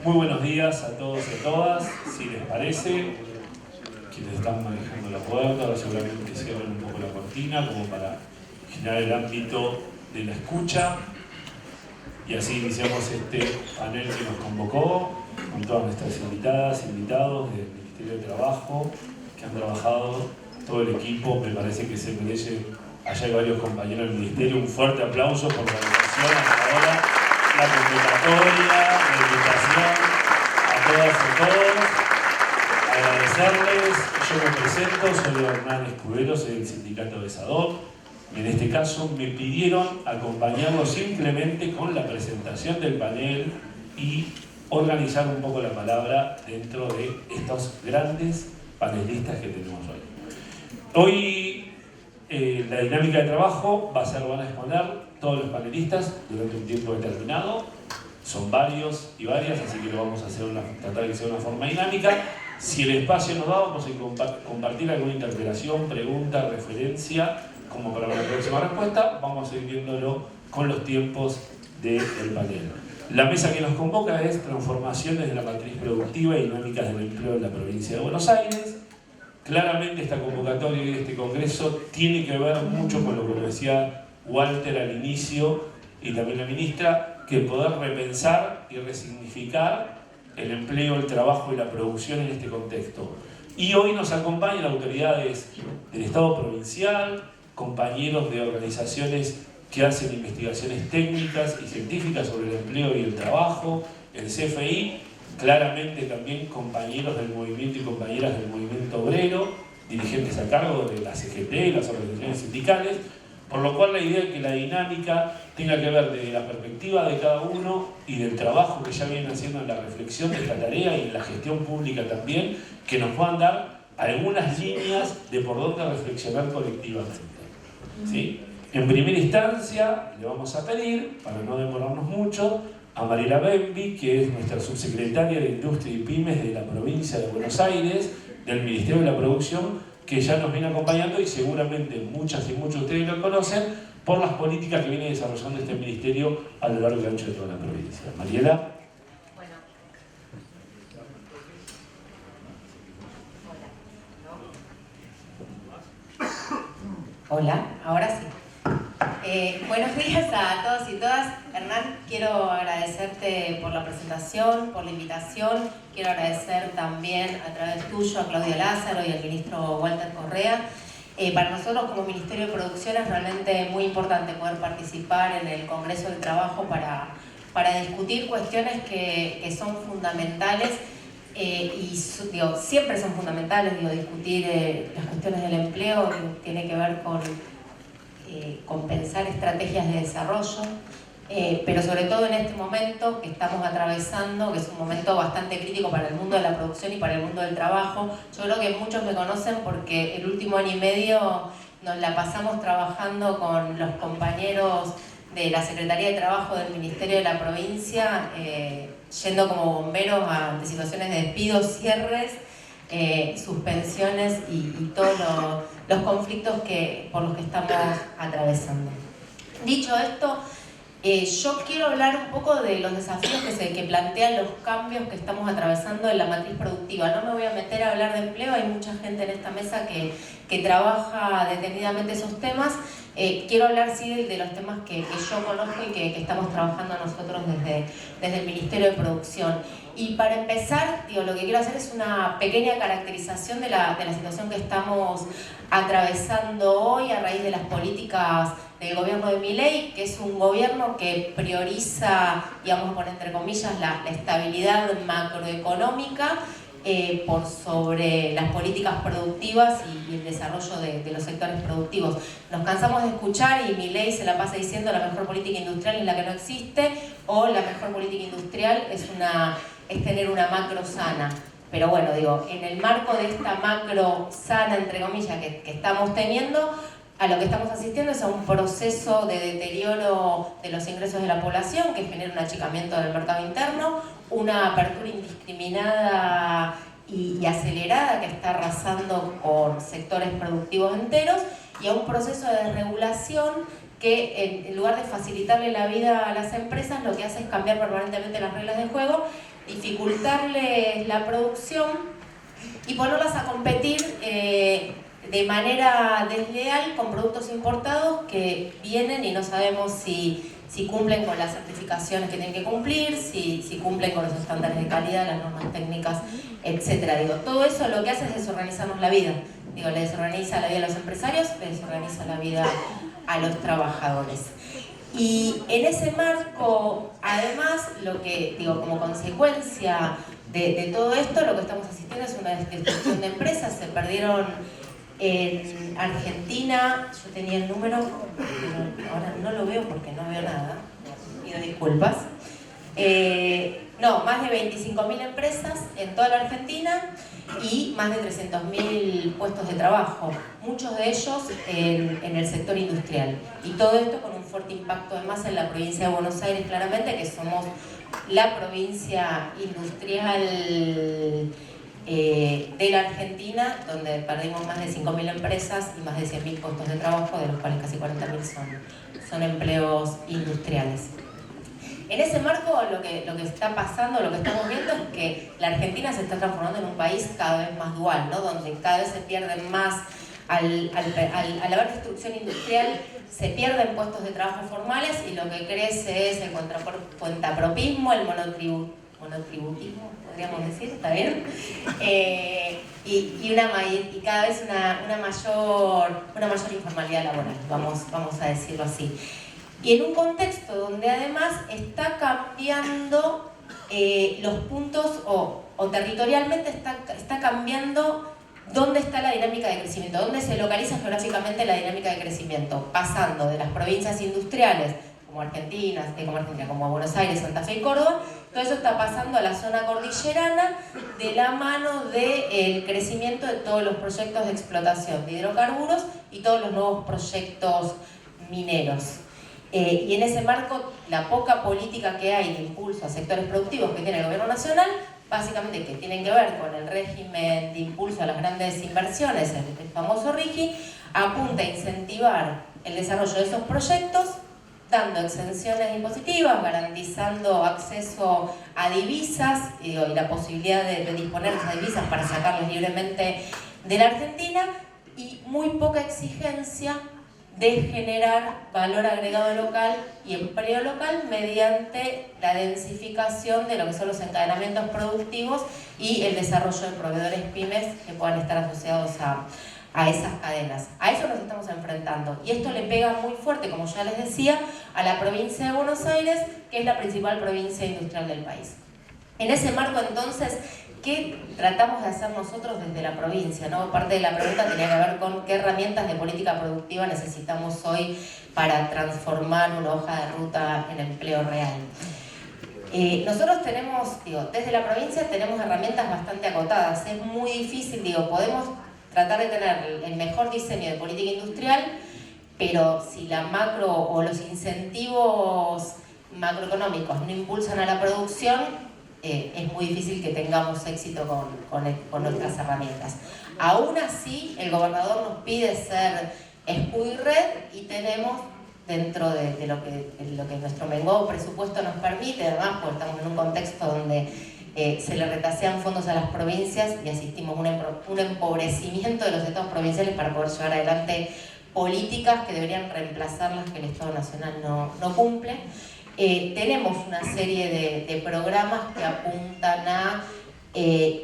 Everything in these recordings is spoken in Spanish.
Muy buenos días a todos y a todas. Si les parece, quienes están manejando la puerta, ahora seguramente cierran un poco la cortina como para generar el ámbito de la escucha. Y así iniciamos este panel que nos convocó con todas nuestras invitadas, invitados del Ministerio de Trabajo, que han trabajado, todo el equipo. Me parece que se merece, allá hay varios compañeros del Ministerio, un fuerte aplauso por la organización, hasta ahora, la convocatoria, la invitación a todas y todos. Agradecerles, yo me presento, soy Hernán Escudero, soy del sindicato de SADOC. En este caso me pidieron acompañarlos simplemente con la presentación del panel y organizar un poco la palabra dentro de estos grandes panelistas que tenemos hoy. Hoy la dinámica de trabajo van a exponer todos los panelistas durante un tiempo determinado. Son varios y varias, así que lo vamos a hacer tratar de ser una forma dinámica. Si el espacio nos da, vamos a compartir alguna interpelación, pregunta, referencia, como para una próxima respuesta. Vamos a ir viéndolo con los tiempos del panel. La mesa que nos convoca es Transformaciones de la matriz productiva y dinámicas del empleo en la provincia de Buenos Aires. Claramente esta convocatoria y este congreso tiene que ver mucho con lo que decía Walter al inicio y también la ministra, que poder repensar y resignificar el empleo, el trabajo y la producción en este contexto. Y hoy nos acompañan autoridades del Estado provincial, compañeros de organizaciones que hacen investigaciones técnicas y científicas sobre el empleo y el trabajo, el CFI, claramente también compañeros del movimiento y compañeras del movimiento obrero, dirigentes a cargo de la CGT y las organizaciones sindicales, por lo cual la idea es que la dinámica tenga que ver desde la perspectiva de cada uno y del trabajo que ya vienen haciendo en la reflexión de esta tarea y en la gestión pública también, que nos puedan dar algunas líneas de por dónde reflexionar colectivamente. ¿Sí? En primera instancia, le vamos a pedir, para no demorarnos mucho, a Mariela Bembi, que es nuestra subsecretaria de Industria y Pymes de la provincia de Buenos Aires, del Ministerio de la Producción, que ya nos viene acompañando y seguramente muchas y muchos de ustedes lo conocen por las políticas que viene desarrollando este ministerio a lo largo y ancho de toda la provincia. Mariela. Hola, ahora sí. Buenos días a todos y todas. Hernán, quiero agradecerte por la presentación, por la invitación. Quiero agradecer también a través tuyo a Claudia Lázaro y al ministro Walter Correa. Para nosotros como Ministerio de Producción es realmente muy importante poder participar en el Congreso del Trabajo para discutir cuestiones que son fundamentales siempre son fundamentales, discutir las cuestiones del empleo, que tiene que ver con pensar estrategias de desarrollo, pero sobre todo en este momento que estamos atravesando, que es un momento bastante crítico para el mundo de la producción y para el mundo del trabajo. Yo creo que muchos me conocen porque el último año y medio nos la pasamos trabajando con los compañeros de la Secretaría de Trabajo del Ministerio de la Provincia, yendo como bomberos ante situaciones de despidos, cierres, suspensiones y todos los conflictos por los que estamos atravesando. Dicho esto, yo quiero hablar un poco de los desafíos que plantean los cambios que estamos atravesando en la matriz productiva. No me voy a meter a hablar de empleo, hay mucha gente en esta mesa que trabaja detenidamente esos temas. Quiero hablar sí de los temas que yo conozco y que estamos trabajando nosotros desde el Ministerio de Producción. Y para empezar, lo que quiero hacer es una pequeña caracterización de la situación que estamos atravesando hoy a raíz de las políticas del gobierno de Milei, que es un gobierno que prioriza, digamos, a poner entre comillas, la estabilidad macroeconómica por sobre las políticas productivas y el desarrollo de los sectores productivos. Nos cansamos de escuchar y Milei se la pasa diciendo la mejor política industrial es la que no existe, o la mejor política industrial es tener una macro sana. Pero bueno, en el marco de esta macro sana, entre comillas, que estamos teniendo, a lo que estamos asistiendo es a un proceso de deterioro de los ingresos de la población que genera un achicamiento del mercado interno, una apertura indiscriminada y acelerada que está arrasando con sectores productivos enteros, y a un proceso de desregulación que en lugar de facilitarle la vida a las empresas, lo que hace es cambiar permanentemente las reglas de juego, dificultarles la producción y ponerlas a competir de manera desleal con productos importados que vienen y no sabemos si cumplen con las certificaciones que tienen que cumplir, si cumplen con los estándares de calidad, las normas técnicas, etc. Digo, todo eso lo que hace es desorganizarnos la vida. Digo, le desorganiza la vida a los empresarios, le desorganiza la vida a los trabajadores. Y en ese marco, además, lo que, digo, como consecuencia de todo esto, lo que estamos asistiendo es una destrucción de empresas. Se perdieron en Argentina, yo tenía el número, pero ahora no lo veo porque no veo nada, pido disculpas. No, más de 25.000 empresas en toda la Argentina y más de 300.000 puestos de trabajo, muchos de ellos en el sector industrial. Y todo esto con un fuerte impacto además en la provincia de Buenos Aires, claramente, que somos la provincia industrial de la Argentina, donde perdimos más de 5.000 empresas y más de 100.000 puestos de trabajo, de los cuales casi 40.000 son empleos industriales. En ese marco, lo que está pasando, lo que estamos viendo es que la Argentina se está transformando en un país cada vez más dual, ¿no? Donde cada vez se pierden más, al haber destrucción industrial, se pierden puestos de trabajo formales y lo que crece es el cuentapropismo, el monotributismo, podríamos decir, ¿está bien? Y cada vez una mayor informalidad laboral, vamos a decirlo así. Y en un contexto donde además está cambiando los puntos o territorialmente está cambiando dónde está la dinámica de crecimiento, dónde se localiza geográficamente la dinámica de crecimiento, pasando de las provincias industriales como Argentina, como Buenos Aires, Santa Fe y Córdoba. Todo eso está pasando a la zona cordillerana de la mano del crecimiento de todos los proyectos de explotación de hidrocarburos y todos los nuevos proyectos mineros. Y en ese marco, la poca política que hay de impulso a sectores productivos que tiene el gobierno nacional, básicamente que tienen que ver con el régimen de impulso a las grandes inversiones, el famoso RIGI, apunta a incentivar el desarrollo de esos proyectos, dando exenciones impositivas, garantizando acceso a divisas y la posibilidad de disponer de esas divisas para sacarlas libremente de la Argentina, y muy poca exigencia de generar valor agregado local y empleo local mediante la densificación de lo que son los encadenamientos productivos y el desarrollo de proveedores pymes que puedan estar asociados a esas cadenas. A eso nos estamos enfrentando y esto le pega muy fuerte, como ya les decía, a la provincia de Buenos Aires, que es la principal provincia industrial del país. En ese marco, entonces, ¿qué tratamos de hacer nosotros desde la provincia, ¿no? Parte de la pregunta tenía que ver con qué herramientas de política productiva necesitamos hoy para transformar una hoja de ruta en empleo real. Nosotros tenemos, desde la provincia tenemos herramientas bastante acotadas. Es muy difícil, podemos tratar de tener el mejor diseño de política industrial, pero si la macro o los incentivos macroeconómicos no impulsan a la producción, es muy difícil que tengamos éxito con nuestras herramientas. Aún así, el gobernador nos pide ser escudo y red y tenemos, dentro de lo que nuestro menguado presupuesto nos permite, además porque estamos en un contexto donde se le retasean fondos a las provincias y asistimos a un empobrecimiento de los estados provinciales para poder llevar adelante políticas que deberían reemplazar las que el Estado Nacional no cumple. Tenemos una serie de programas que apuntan a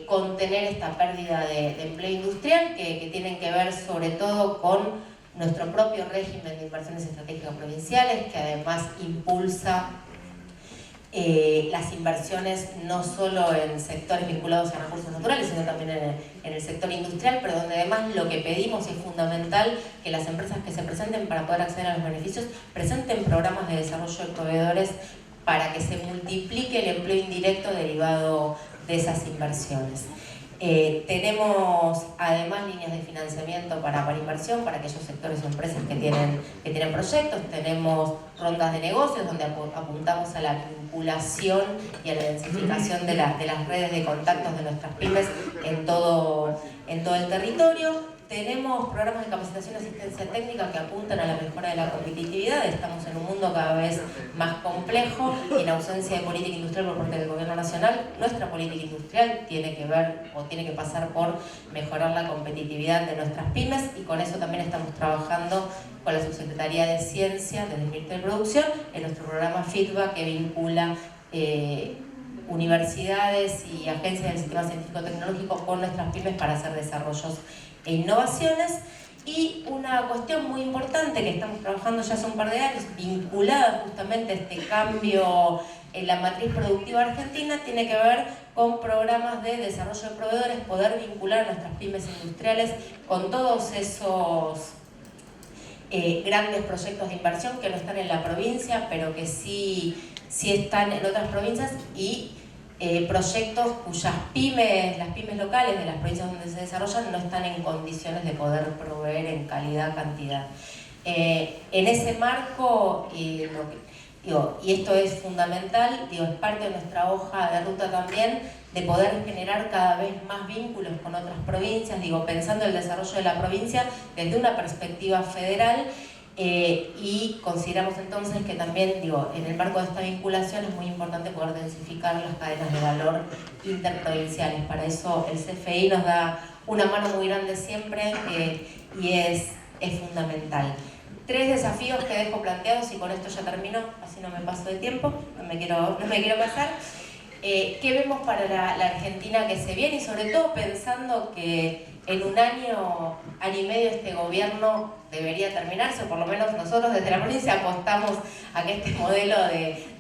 contener esta pérdida de empleo industrial que tienen que ver sobre todo con nuestro propio régimen de inversiones estratégicas provinciales, que además impulsa las inversiones no solo en sectores vinculados a recursos naturales, sino también en el sector industrial, pero donde además lo que pedimos y es fundamental que las empresas que se presenten para poder acceder a los beneficios presenten programas de desarrollo de proveedores para que se multiplique el empleo indirecto derivado de esas inversiones. Tenemos además líneas de financiamiento para inversión para aquellos sectores o empresas que tienen proyectos. Tenemos rondas de negocios donde apuntamos a la vinculación y a la densificación de las redes de contactos de nuestras pymes en todo el territorio. tenemos programas de capacitación y asistencia técnica que apuntan a la mejora de la competitividad. Estamos en un mundo cada vez más complejo y en ausencia de política industrial por parte del Gobierno Nacional, nuestra política industrial tiene que ver o tiene que pasar por mejorar la competitividad de nuestras pymes, y con eso también estamos trabajando con la Subsecretaría de Ciencia desde el Ministerio de Producción en nuestro programa Feedback, que vincula universidades y agencias del sistema científico-tecnológico con nuestras pymes para hacer desarrollos e innovaciones. Y una cuestión muy importante que estamos trabajando ya hace un par de años, vinculada justamente a este cambio en la matriz productiva argentina, tiene que ver con programas de desarrollo de proveedores, poder vincular a nuestras pymes industriales con todos esos grandes proyectos de inversión que no están en la provincia, pero que sí están en otras provincias, y proyectos cuyas pymes, las pymes locales de las provincias donde se desarrollan, no están en condiciones de poder proveer en calidad, cantidad. En ese marco, y esto es fundamental, es parte de nuestra hoja de ruta también, de poder generar cada vez más vínculos con otras provincias, pensando el desarrollo de la provincia desde una perspectiva federal. Y consideramos entonces que también, en el marco de esta vinculación es muy importante poder densificar las cadenas de valor interprovinciales. Para eso el CFI nos da una mano muy grande siempre, y es fundamental. 3 desafíos que dejo planteados, y con esto ya termino, así no me paso de tiempo, no me quiero pasar. ¿Qué vemos para la Argentina que se viene? Y sobre todo pensando que en un año y medio este gobierno debería terminarse, o por lo menos nosotros desde la provincia apostamos a que este modelo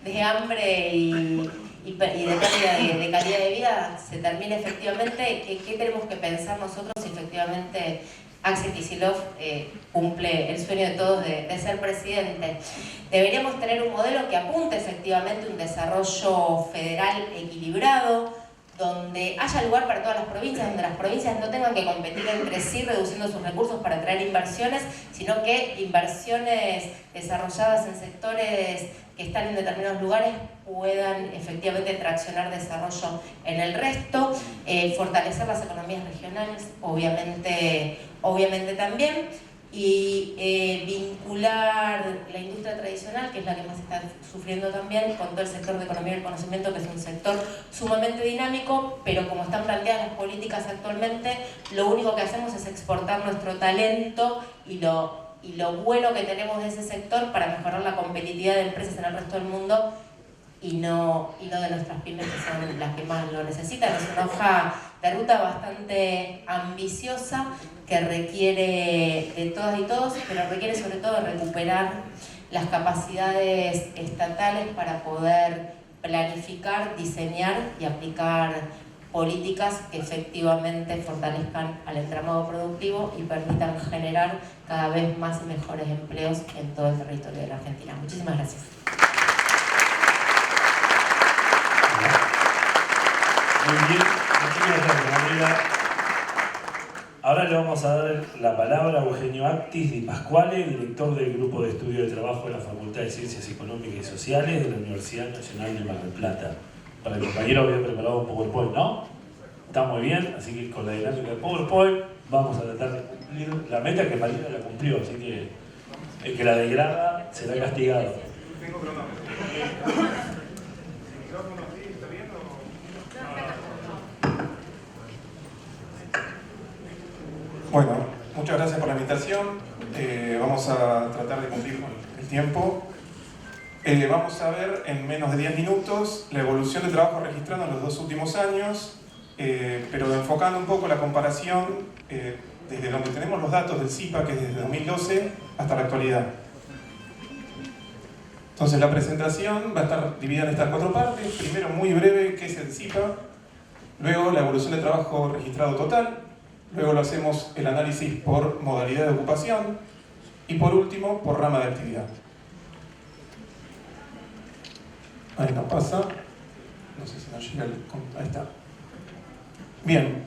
de hambre y de pérdida de calidad de vida se termine efectivamente. ¿Qué tenemos que pensar nosotros si efectivamente Axel Kicillof cumple el sueño de todos de ser presidente? Deberíamos tener un modelo que apunte efectivamente a un desarrollo federal equilibrado, donde haya lugar para todas las provincias, donde las provincias no tengan que competir entre sí reduciendo sus recursos para atraer inversiones, sino que inversiones desarrolladas en sectores que están en determinados lugares puedan efectivamente traccionar desarrollo en el resto, fortalecer las economías regionales, obviamente también, y vincular la industria tradicional, que es la que más está sufriendo también, con todo el sector de economía del conocimiento, que es un sector sumamente dinámico, pero como están planteadas las políticas actualmente, lo único que hacemos es exportar nuestro talento y lo bueno que tenemos de ese sector para mejorar la competitividad de empresas en el resto del mundo, y no de nuestras pymes, que son las que más lo necesitan. Es una hoja de ruta bastante ambiciosa que requiere de todas y todos, pero requiere sobre todo recuperar las capacidades estatales para poder planificar, diseñar y aplicar políticas que efectivamente fortalezcan al entramado productivo y permitan generar cada vez más y mejores empleos en todo el territorio de la Argentina. Muchísimas gracias. Muy bien, muchas gracias, Gabriela. Ahora le vamos a dar la palabra a Eugenio Actis Di Pasquale, director del Grupo de Estudio de Trabajo de la Facultad de Ciencias Económicas y Sociales de la Universidad Nacional de Mar del Plata. Para el compañero había preparado un PowerPoint, ¿no? Está muy bien, así que con la dinámica del PowerPoint vamos a tratar de cumplir la meta que Marina la cumplió, así que el que la degrada será castigado. Tengo cronómetro. Bueno, muchas gracias por la invitación. Vamos a tratar de cumplir con el tiempo. Vamos a ver en menos de 10 minutos la evolución de trabajo registrado en los 2 últimos años, pero enfocando un poco la comparación desde donde tenemos los datos del CIPA, que es desde 2012 hasta la actualidad. Entonces la presentación va a estar dividida en estas 4 partes. Primero, muy breve, qué es el CIPA. Luego, la evolución de trabajo registrado total. Luego lo hacemos el análisis por modalidad de ocupación. Y por último, por rama de actividad. Ahí no pasa. No sé si nos llega el... Ahí está. Bien.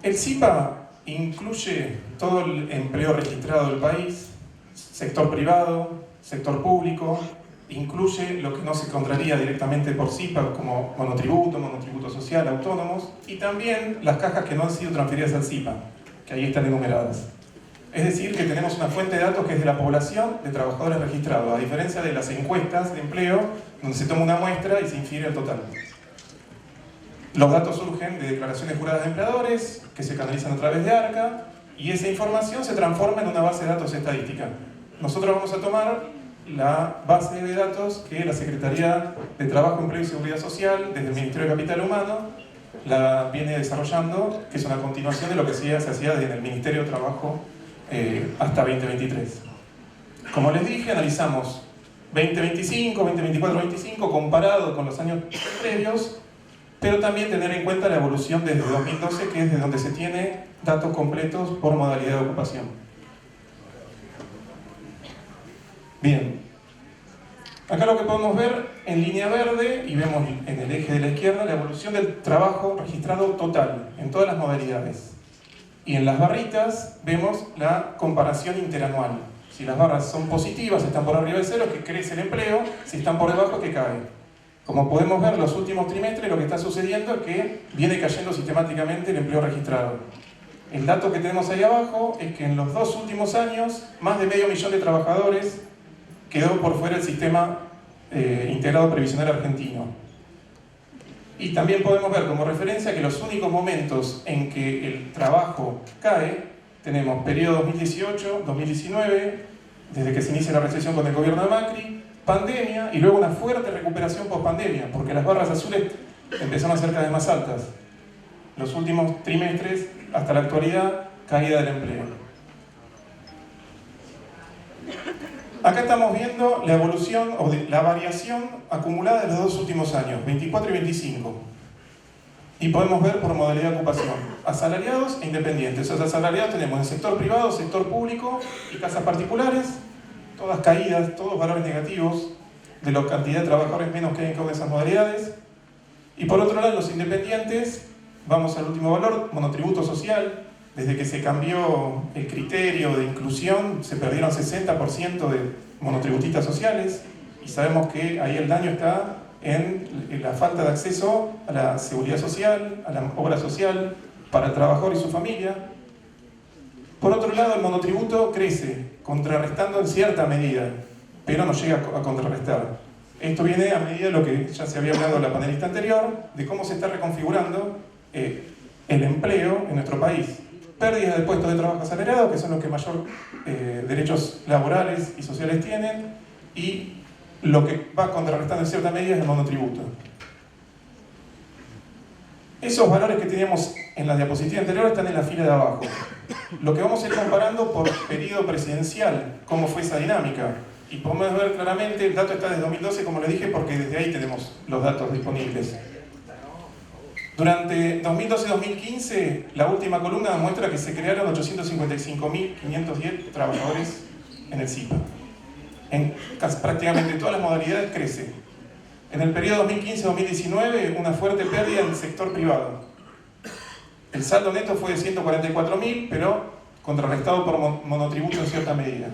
El CIPA incluye todo el empleo registrado del país, sector privado, sector público, incluye lo que no se encontraría directamente por CIPA como monotributo social, autónomos, y también las cajas que no han sido transferidas al CIPA, que ahí están enumeradas. Es decir, que tenemos una fuente de datos que es de la población de trabajadores registrados, a diferencia de las encuestas de empleo, donde se toma una muestra y se infiere el total. Los datos surgen de declaraciones juradas de empleadores, que se canalizan a través de ARCA, y esa información se transforma en una base de datos estadística. Nosotros vamos a tomar la base de datos que la Secretaría de Trabajo, Empleo y Seguridad Social, desde el Ministerio de Capital Humano, la viene desarrollando, que es una continuación de lo que se hacía desde el Ministerio de Trabajo hasta 2023. Como les dije, analizamos 2025, 2024, 2025 comparado con los años previos, pero también tener en cuenta la evolución desde 2012, que es de donde se tiene datos completos por modalidad de ocupación. Bien, acá lo que podemos ver en línea verde, y vemos en el eje de la izquierda, la evolución del trabajo registrado total, en todas las modalidades. Y en las barritas vemos la comparación interanual. Si las barras son positivas, están por arriba de cero, que crece el empleo; si están por debajo, que cae. Como podemos ver, los últimos trimestres lo que está sucediendo es que viene cayendo sistemáticamente el empleo registrado. El dato que tenemos ahí abajo es que en los 2 últimos años, más de 500.000 de trabajadores quedó por fuera del sistema integrado previsional argentino. Y también podemos ver como referencia que los únicos momentos en que el trabajo cae, tenemos periodo 2018, 2019, desde que se inicia la recesión con el gobierno de Macri, pandemia, y luego una fuerte recuperación post-pandemia, porque las barras azules empezaron a ser cada vez más altas. Los últimos trimestres, hasta la actualidad, caída del empleo. Acá estamos viendo la evolución o la variación acumulada de los 2 últimos años, 24 y 25. Y podemos ver por modalidad de ocupación, asalariados e independientes. Los asalariados tenemos en el sector privado, sector público y casas particulares, todas caídas, todos valores negativos de la cantidad de trabajadores menos que hay en cada una de esas modalidades. Y por otro lado, los independientes, vamos al último valor, monotributo social. Desde que se cambió el criterio de inclusión, se perdieron 60% de monotributistas sociales, y sabemos que ahí el daño está en la falta de acceso a la seguridad social, a la obra social, para el trabajador y su familia. Por otro lado, el monotributo crece, contrarrestando en cierta medida, pero no llega a contrarrestar. Esto viene a medida de lo que ya se había hablado en la panelista anterior, de cómo se está reconfigurando el empleo en nuestro país. Pérdidas de puestos de trabajo asalariados, que son los que mayor derechos laborales y sociales tienen, y lo que va contrarrestando en cierta medida es el monotributo. Esos valores que teníamos en la diapositiva anterior están en la fila de abajo. Lo que vamos a ir comparando por periodo presidencial, cómo fue esa dinámica. Y podemos ver claramente, el dato está desde 2012, como les dije, porque desde ahí tenemos los datos disponibles. Durante 2012-2015, la última columna muestra que se crearon 855.510 trabajadores en el CIPA. En prácticamente todas las modalidades crece. En el periodo 2015-2019, una fuerte pérdida en el sector privado. El saldo neto fue de 144.000, pero contrarrestado por monotributo en cierta medida.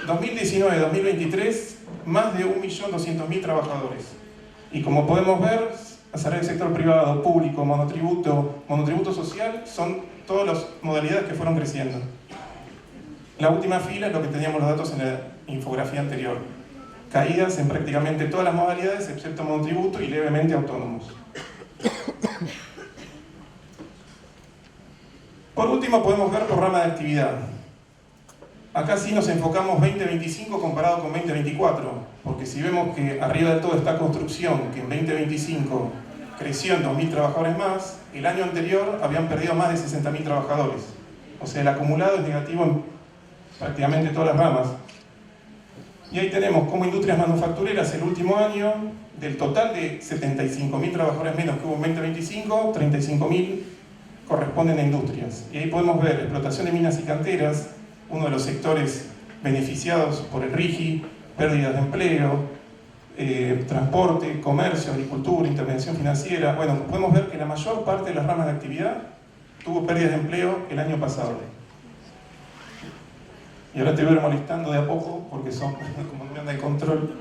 2019-2023, más de 1.200.000 trabajadores. Y como podemos ver, pasar del sector privado, público, monotributo social, son todas las modalidades que fueron creciendo. La última fila es lo que teníamos los datos en la infografía anterior. Caídas en prácticamente todas las modalidades, excepto monotributo y levemente autónomos. Por último, podemos ver por rama de actividad. Acá sí nos enfocamos 2025 comparado con 2024, porque si vemos que arriba de todo está construcción, que en 2025 creció en 2.000 trabajadores más, el año anterior habían perdido más de 60.000 trabajadores. O sea, el acumulado es negativo en prácticamente todas las ramas. Y ahí tenemos como industrias manufactureras el último año, del total de 75.000 trabajadores menos que hubo en 2025, 35.000 corresponden a industrias. Y ahí podemos ver explotación de minas y canteras, uno de los sectores beneficiados por el RIGI, pérdidas de empleo, transporte, comercio, agricultura, intervención financiera. Bueno, podemos ver que la mayor parte de las ramas de actividad tuvo pérdidas de empleo el año pasado. Y ahora te voy a ir molestando de a poco porque son como no me anda el control.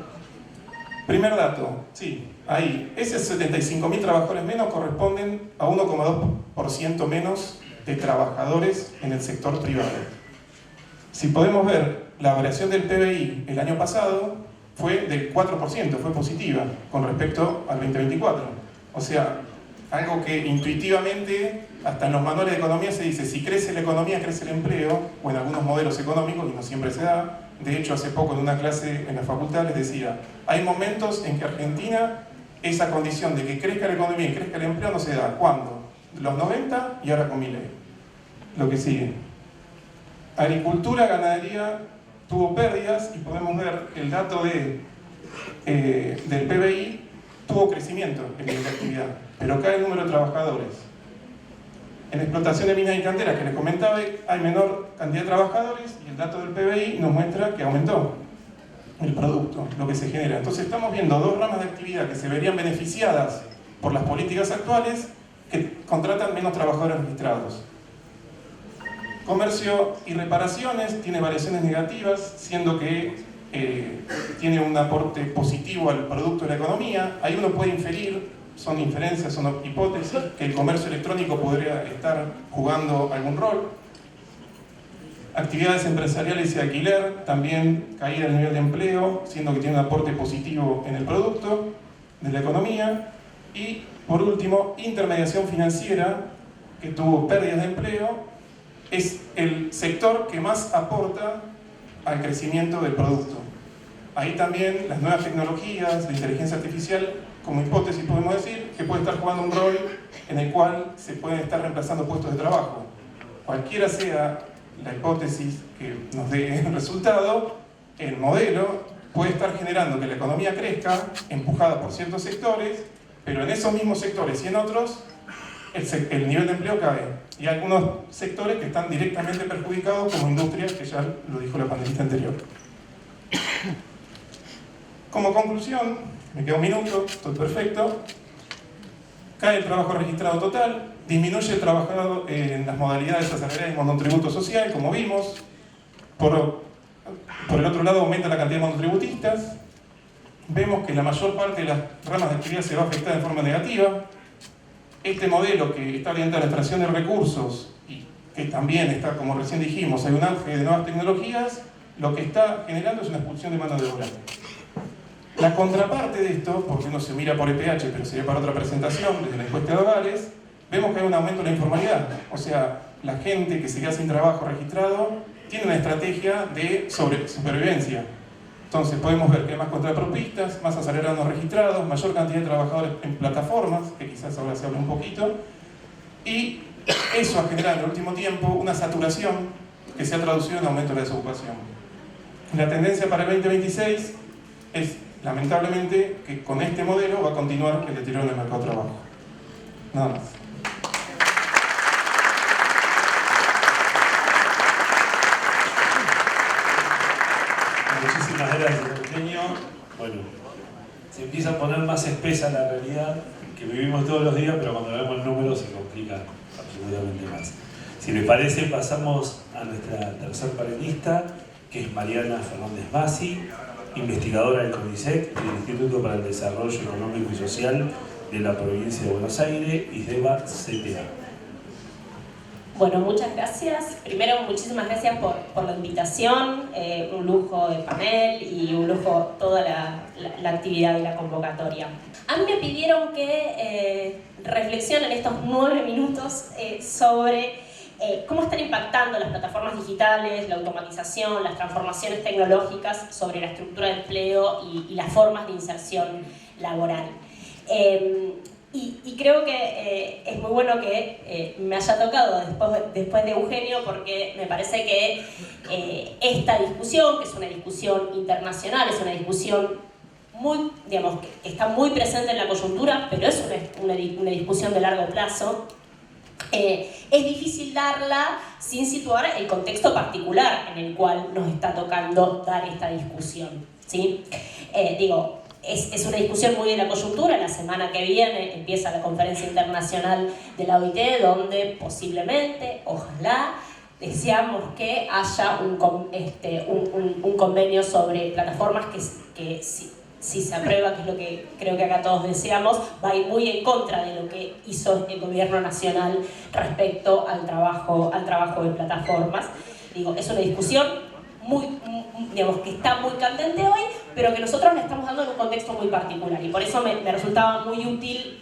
Primer dato, sí, ahí, esos 75.000 trabajadores menos corresponden a 1,2% menos de trabajadores en el sector privado. Si podemos ver, la variación del PBI el año pasado fue del 4%, fue positiva con respecto al 2024. O sea, algo que intuitivamente, hasta en los manuales de economía se dice, si crece la economía, crece el empleo, o en algunos modelos económicos, y no siempre se da. De hecho, hace poco en una clase en la facultad les decía, hay momentos en que Argentina, esa condición de que crezca la economía y crezca el empleo no se da. ¿Cuándo? Los 90 y ahora con Milei. Lo que sigue. Agricultura, ganadería tuvo pérdidas y podemos ver el dato del PBI tuvo crecimiento en la actividad, pero cae el número de trabajadores. En explotación de minas y canteras, que les comentaba, hay menor cantidad de trabajadores y el dato del PBI nos muestra que aumentó el producto, lo que se genera. Entonces estamos viendo dos ramas de actividad que se verían beneficiadas por las políticas actuales que contratan menos trabajadores registrados. Comercio y reparaciones tiene variaciones negativas, siendo que tiene un aporte positivo al producto de la economía. Ahí uno puede inferir, son inferencias, son hipótesis, que el comercio electrónico podría estar jugando algún rol. Actividades empresariales y alquiler, también caída del nivel de empleo, siendo que tiene un aporte positivo en el producto de la economía. Y por último, intermediación financiera, que tuvo pérdidas de empleo, es el sector que más aporta al crecimiento del producto. Ahí también las nuevas tecnologías, la inteligencia artificial, como hipótesis podemos decir, que puede estar jugando un rol en el cual se pueden estar reemplazando puestos de trabajo. Cualquiera sea la hipótesis que nos dé el resultado, el modelo puede estar generando que la economía crezca, empujada por ciertos sectores, pero en esos mismos sectores y en otros, el nivel de empleo cae. Y hay algunos sectores que están directamente perjudicados, como industrias, que ya lo dijo la panelista anterior. Como conclusión, me queda un minuto, estoy perfecto. Cae el trabajo registrado total, disminuye el trabajado en las modalidades asalariadas y monotributo social, como vimos. Por el otro lado, aumenta la cantidad de monotributistas. Vemos que la mayor parte de las ramas de actividad se va a afectar de forma negativa. Este modelo que está orientado a la extracción de recursos y que también está, como recién dijimos, hay un auge de nuevas tecnologías, lo que está generando es una expulsión de mano de obra. La contraparte de esto, porque uno se mira por EPH, pero sería para otra presentación, desde la encuesta de hogares, vemos que hay un aumento de la informalidad. O sea, la gente que se queda sin trabajo registrado tiene una estrategia de supervivencia. Entonces podemos ver que hay más contrapropistas, más asalariados no registrados, mayor cantidad de trabajadores en plataformas, que quizás ahora se habla un poquito, y eso ha generado en el último tiempo una saturación que se ha traducido en aumento de la desocupación. La tendencia para el 2026 es, lamentablemente, que con este modelo va a continuar el deterioro del mercado de trabajo. Nada más. Muchísimas gracias, Eugenio. Bueno, se empieza a poner más espesa la realidad que vivimos todos los días, pero cuando vemos el número se complica absolutamente más. Si les parece, pasamos a nuestra tercer panelista, que es Mariana Fernández Bassi, investigadora del CONICET, del Instituto para el Desarrollo Económico y Social de la Provincia de Buenos Aires, y DEVA CTA. Bueno, muchas gracias. Primero, muchísimas gracias por la invitación, un lujo el panel y un lujo toda la actividad y la convocatoria. A mí me pidieron que reflexione en estos 9 minutos sobre cómo están impactando las plataformas digitales, la automatización, las transformaciones tecnológicas sobre la estructura de empleo y las formas de inserción laboral. Y creo que es muy bueno que me haya tocado después de Eugenio, porque me parece que esta discusión, que es una discusión internacional, es una discusión muy, digamos, que está muy presente en la coyuntura, pero es una discusión de largo plazo, es difícil darla sin situar el contexto particular en el cual nos está tocando dar esta discusión, ¿sí? Es una discusión muy de la coyuntura. La semana que viene empieza la conferencia internacional de la OIT, donde posiblemente, ojalá, deseamos que haya un convenio sobre plataformas que si se aprueba, que es lo que creo que acá todos deseamos, va a ir muy en contra de lo que hizo el gobierno nacional respecto al trabajo de plataformas. Digo, es una discusión digamos, que está muy candente hoy, pero que nosotros le estamos dando en un contexto muy particular, y por eso me resultaba muy útil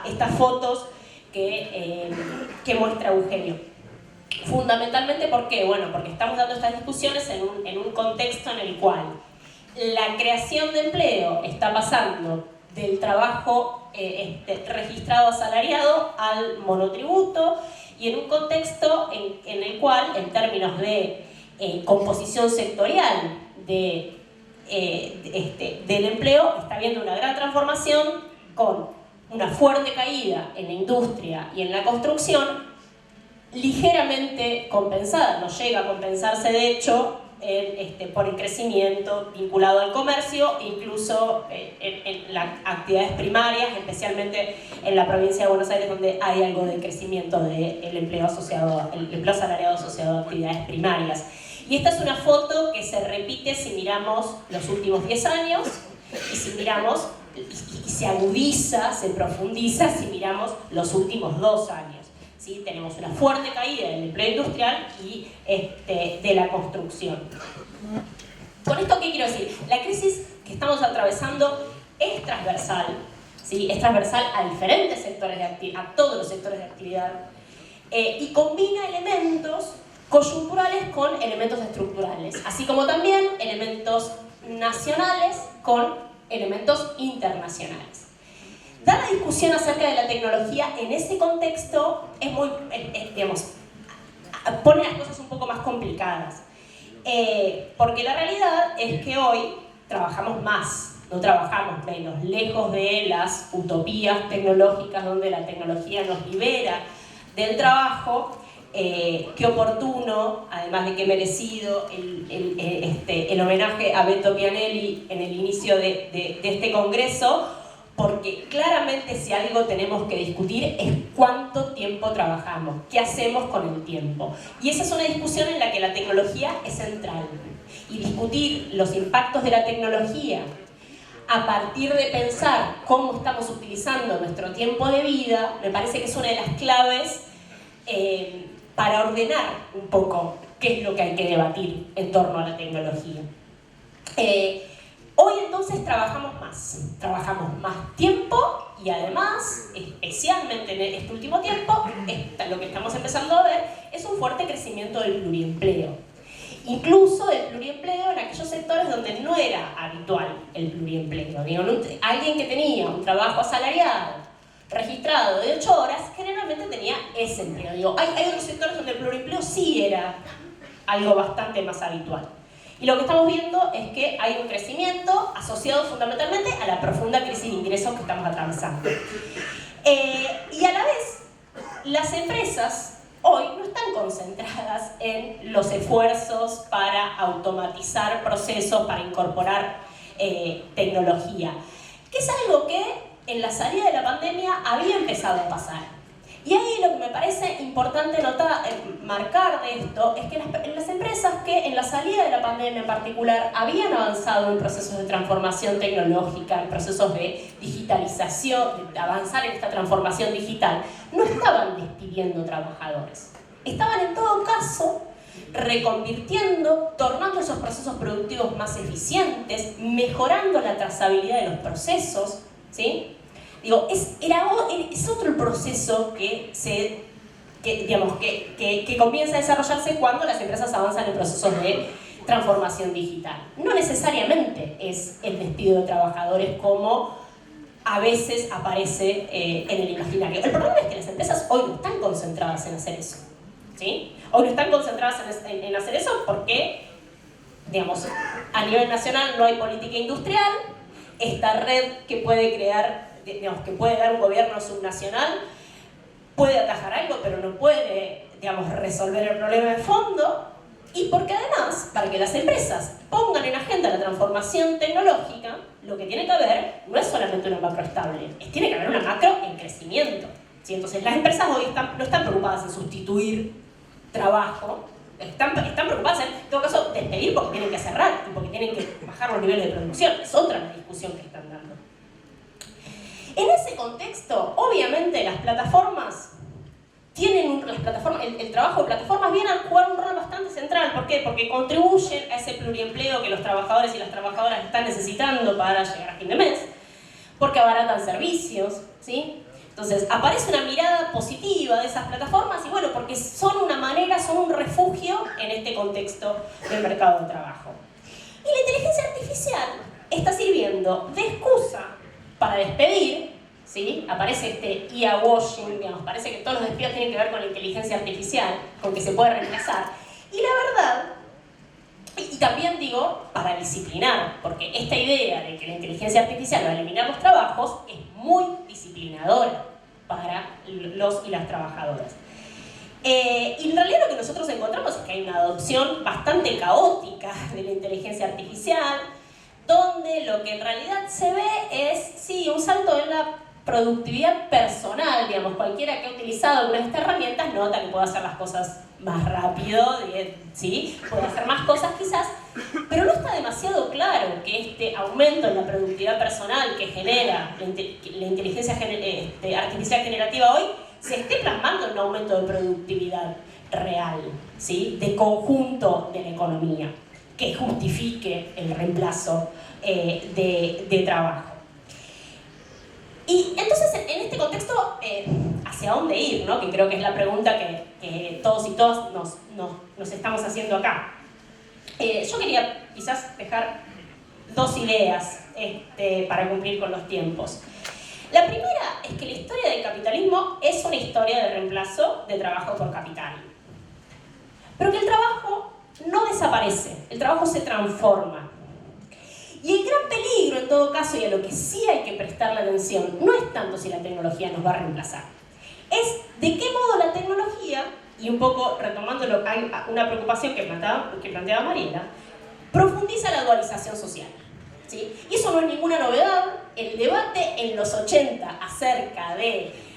estas fotos que muestra Eugenio. Fundamentalmente, ¿por qué? Bueno, porque estamos dando estas discusiones en un contexto en el cual la creación de empleo está pasando del trabajo registrado asalariado al monotributo, y en un contexto en el cual, en términos de composición sectorial del empleo, está habiendo una gran transformación con una fuerte caída en la industria y en la construcción, ligeramente compensada, no llega a compensarse de hecho por el crecimiento vinculado al comercio, incluso en las actividades primarias, especialmente en la provincia de Buenos Aires, donde hay algo de crecimiento del empleo asalariado asociado a actividades primarias. Y esta es una foto que se repite si miramos los últimos 10 años, y si miramos, y se agudiza, se profundiza si miramos los últimos 2 años. ¿Sí? Tenemos una fuerte caída del empleo industrial y de la construcción. ¿Con esto qué quiero decir? La crisis que estamos atravesando es transversal, ¿sí? Es transversal a diferentes sectores de actividad, a todos los sectores de actividad, y combina elementos coyunturales con elementos estructurales, así como también elementos nacionales con elementos internacionales. Dar la discusión acerca de la tecnología en ese contexto es muy, digamos, pone las cosas un poco más complicadas. Porque la realidad es que hoy trabajamos más, no trabajamos menos, lejos de las utopías tecnológicas donde la tecnología nos libera del trabajo. Qué oportuno, además de qué merecido, el homenaje a Beto Pianelli en el inicio de este congreso, porque claramente si algo tenemos que discutir es cuánto tiempo trabajamos, qué hacemos con el tiempo. Y esa es una discusión en la que la tecnología es central. Y discutir los impactos de la tecnología a partir de pensar cómo estamos utilizando nuestro tiempo de vida, me parece que es una de las claves para ordenar un poco qué es lo que hay que debatir en torno a la tecnología. Hoy entonces trabajamos más tiempo, y además, especialmente en este último tiempo, lo que estamos empezando a ver es un fuerte crecimiento del pluriempleo. Incluso del pluriempleo en aquellos sectores donde no era habitual el pluriempleo. Digo, alguien que tenía un trabajo asalariado, registrado de 8 horas, generalmente tenía ese empleo. Digo, hay otros sectores donde el pluriempleo sí era algo bastante más habitual. Y lo que estamos viendo es que hay un crecimiento asociado fundamentalmente a la profunda crisis de ingresos que estamos atravesando. Y a la vez, las empresas hoy no están concentradas en los esfuerzos para automatizar procesos, para incorporar tecnología, que es algo que en la salida de la pandemia había empezado a pasar. Y ahí lo que me parece importante marcar de esto es que las empresas que en la salida de la pandemia en particular habían avanzado en procesos de transformación tecnológica, en procesos de digitalización, de avanzar en esta transformación digital, no estaban despidiendo trabajadores. Estaban en todo caso reconvirtiendo, tornando esos procesos productivos más eficientes, mejorando la trazabilidad de los procesos, ¿sí? Digo, es otro el proceso que comienza a desarrollarse cuando las empresas avanzan en procesos de transformación digital. No necesariamente es el despido de trabajadores como a veces aparece en el imaginario. El problema es que las empresas hoy no están concentradas en hacer eso, ¿sí? Hoy no están concentradas en hacer eso porque, digamos, a nivel nacional no hay política industrial. Esta red que puede crear, digamos, que puede dar un gobierno subnacional, puede atajar algo, pero no puede, digamos, resolver el problema de fondo. Y porque además, para que las empresas pongan en agenda la transformación tecnológica, lo que tiene que haber no es solamente una macro estable, tiene que haber una macro en crecimiento, ¿sí? Entonces las empresas hoy no están preocupadas en sustituir trabajo, están preocupadas en todo caso, despedir porque tienen que cerrar. y porque tienen que bajar los niveles de producción. Es otra la discusión que están dando. En ese contexto, obviamente las plataformas tienen, el trabajo de plataformas viene a jugar un rol bastante central. ¿Por qué? Porque contribuyen a ese pluriempleo que los trabajadores y las trabajadoras están necesitando para llegar a fin de mes, porque abaratan servicios, ¿sí? Entonces, aparece una mirada positiva de esas plataformas y bueno, porque son una manera, son un refugio en este contexto del mercado de trabajo. Y la inteligencia artificial está sirviendo de excusa para despedir, ¿sí? Aparece este IA washing, digamos, parece que todos los despidos tienen que ver con la inteligencia artificial, con que se puede reemplazar. Y la verdad, y también digo, para disciplinar, porque esta idea de que la inteligencia artificial va a eliminar los trabajos es muy disciplinadora para los y las trabajadoras. Y en realidad lo que nosotros encontramos es que hay una adopción bastante caótica de la inteligencia artificial, donde lo que en realidad se ve es, sí, un salto en la productividad personal, digamos, cualquiera que ha utilizado alguna de estas herramientas nota que puede hacer las cosas más rápido, ¿sí? Puede hacer más cosas quizás, pero no está demasiado claro que este aumento en la productividad personal que genera la inteligencia artificial generativa hoy se esté plasmando en un aumento de productividad real, ¿sí? De conjunto de la economía, que justifique el reemplazo de trabajo. Y entonces, en este contexto, ¿hacia dónde ir? ¿No? Que creo que es la pregunta que todos y todas nos estamos haciendo acá. Yo quería quizás dejar dos ideas para cumplir con los tiempos. La primera es que la historia del capitalismo es una historia de reemplazo de trabajo por capital. Pero que el trabajo no desaparece, el trabajo se transforma. Y el gran peligro, en todo caso, y a lo que sí hay que prestarle atención, no es tanto si la tecnología nos va a reemplazar, es de qué modo la tecnología, y un poco retomando una preocupación que planteaba Mariela, profundiza la dualización social, ¿sí? Y eso no es ninguna novedad. El debate en los 80 acerca de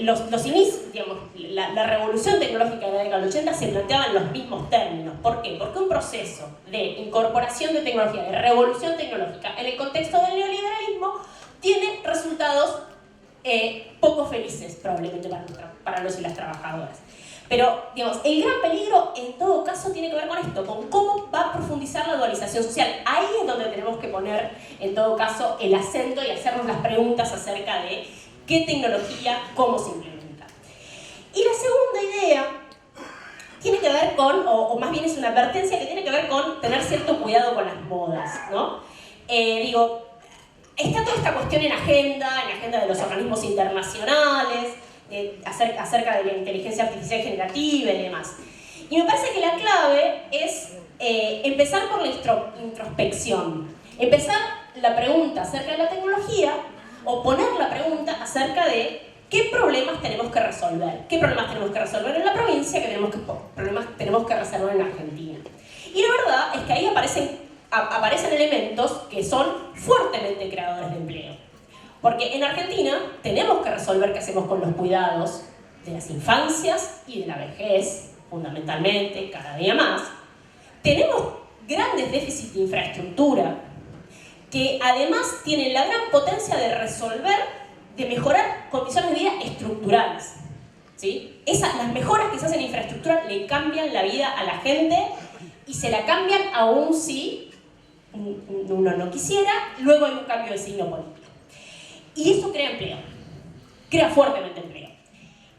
los inicios, digamos, la revolución tecnológica de la década del 80 se planteaba en los mismos términos. ¿Por qué? Porque un proceso de incorporación de tecnología, de revolución tecnológica en el contexto del neoliberalismo tiene resultados poco felices probablemente para los y las trabajadoras. Pero, digamos, el gran peligro en todo caso tiene que ver con esto, con cómo va a profundizar la dualización social. Ahí es donde tenemos que poner, en todo caso, el acento y hacernos las preguntas acerca de qué tecnología, cómo se implementa. Y la segunda idea tiene que ver con, o más bien es una advertencia que tiene que ver con tener cierto cuidado con las modas, ¿no? Está toda esta cuestión en agenda de los organismos internacionales, acerca de la inteligencia artificial generativa y demás. Y me parece que la clave es empezar por la introspección, empezar la pregunta acerca de la tecnología, o poner la pregunta acerca de qué problemas tenemos que resolver. ¿Qué problemas tenemos que resolver en la provincia? ¿Qué problemas tenemos que resolver en la Argentina? Y la verdad es que ahí aparecen elementos que son fuertemente creadores de empleo. Porque en Argentina tenemos que resolver qué hacemos con los cuidados de las infancias y de la vejez, fundamentalmente, cada día más. Tenemos grandes déficits de infraestructura, que además tienen la gran potencia de resolver, de mejorar condiciones de vida estructurales, ¿sí? Las mejoras que se hacen en infraestructura le cambian la vida a la gente y se la cambian aún si uno no quisiera, luego hay un cambio de signo político. Y eso crea empleo, crea fuertemente empleo.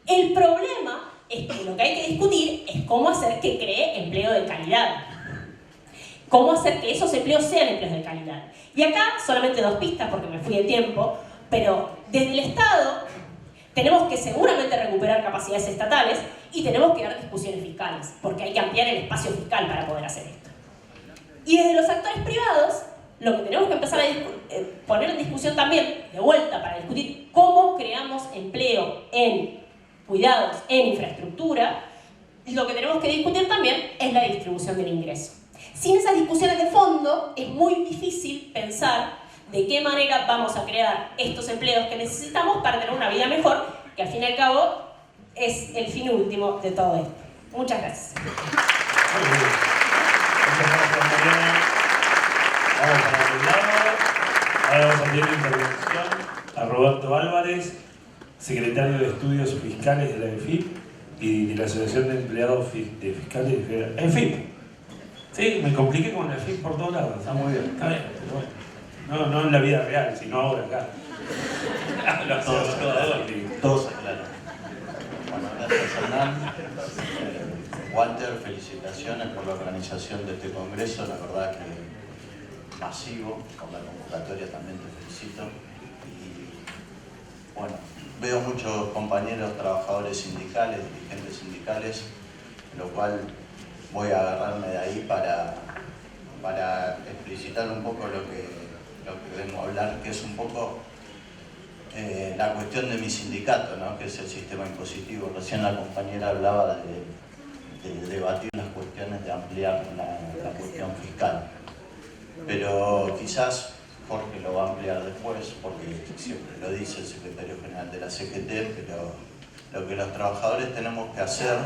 El problema es que lo que hay que discutir es cómo hacer que cree empleo de calidad. Cómo hacer que esos empleos sean empleos de calidad. Y acá solamente dos pistas porque me fui de tiempo, pero desde el Estado tenemos que seguramente recuperar capacidades estatales y tenemos que dar discusiones fiscales, porque hay que ampliar el espacio fiscal para poder hacer esto. Y desde los actores privados, lo que tenemos que empezar a poner en discusión también, de vuelta, para discutir cómo creamos empleo en cuidados, en infraestructura, lo que tenemos que discutir también es la distribución del ingreso. Sin esas discusiones de fondo, es muy difícil pensar de qué manera vamos a crear estos empleos que necesitamos para tener una vida mejor, que al fin y al cabo es el fin último de todo esto. Muchas gracias. Muchas gracias, Mariana. también la intervención a Roberto Álvarez, secretario de Estudios Fiscales de la EFIP y de la Asociación de Empleados de Fiscales de la EFIP. Sí, me compliqué con la EFIP por todos lados. Está muy bien. Está bien, pero bueno. No en la vida real, sino ahora acá. Todos aclaran. Bueno, gracias Hernán. Walter, felicitaciones por la organización de este congreso, la verdad que masivo, por la convocatoria también te felicito. Y bueno, veo muchos compañeros trabajadores sindicales, dirigentes sindicales, lo cual voy a agarrarme de ahí para explicitar un poco lo que vengo a hablar, que es un poco la cuestión de mi sindicato, ¿no? Que es el sistema impositivo. Recién la compañera hablaba de debatir las cuestiones, de ampliar la cuestión fiscal. Pero quizás Jorge lo va a ampliar después, porque siempre lo dice el secretario general de la CGT, pero lo que los trabajadores tenemos que hacer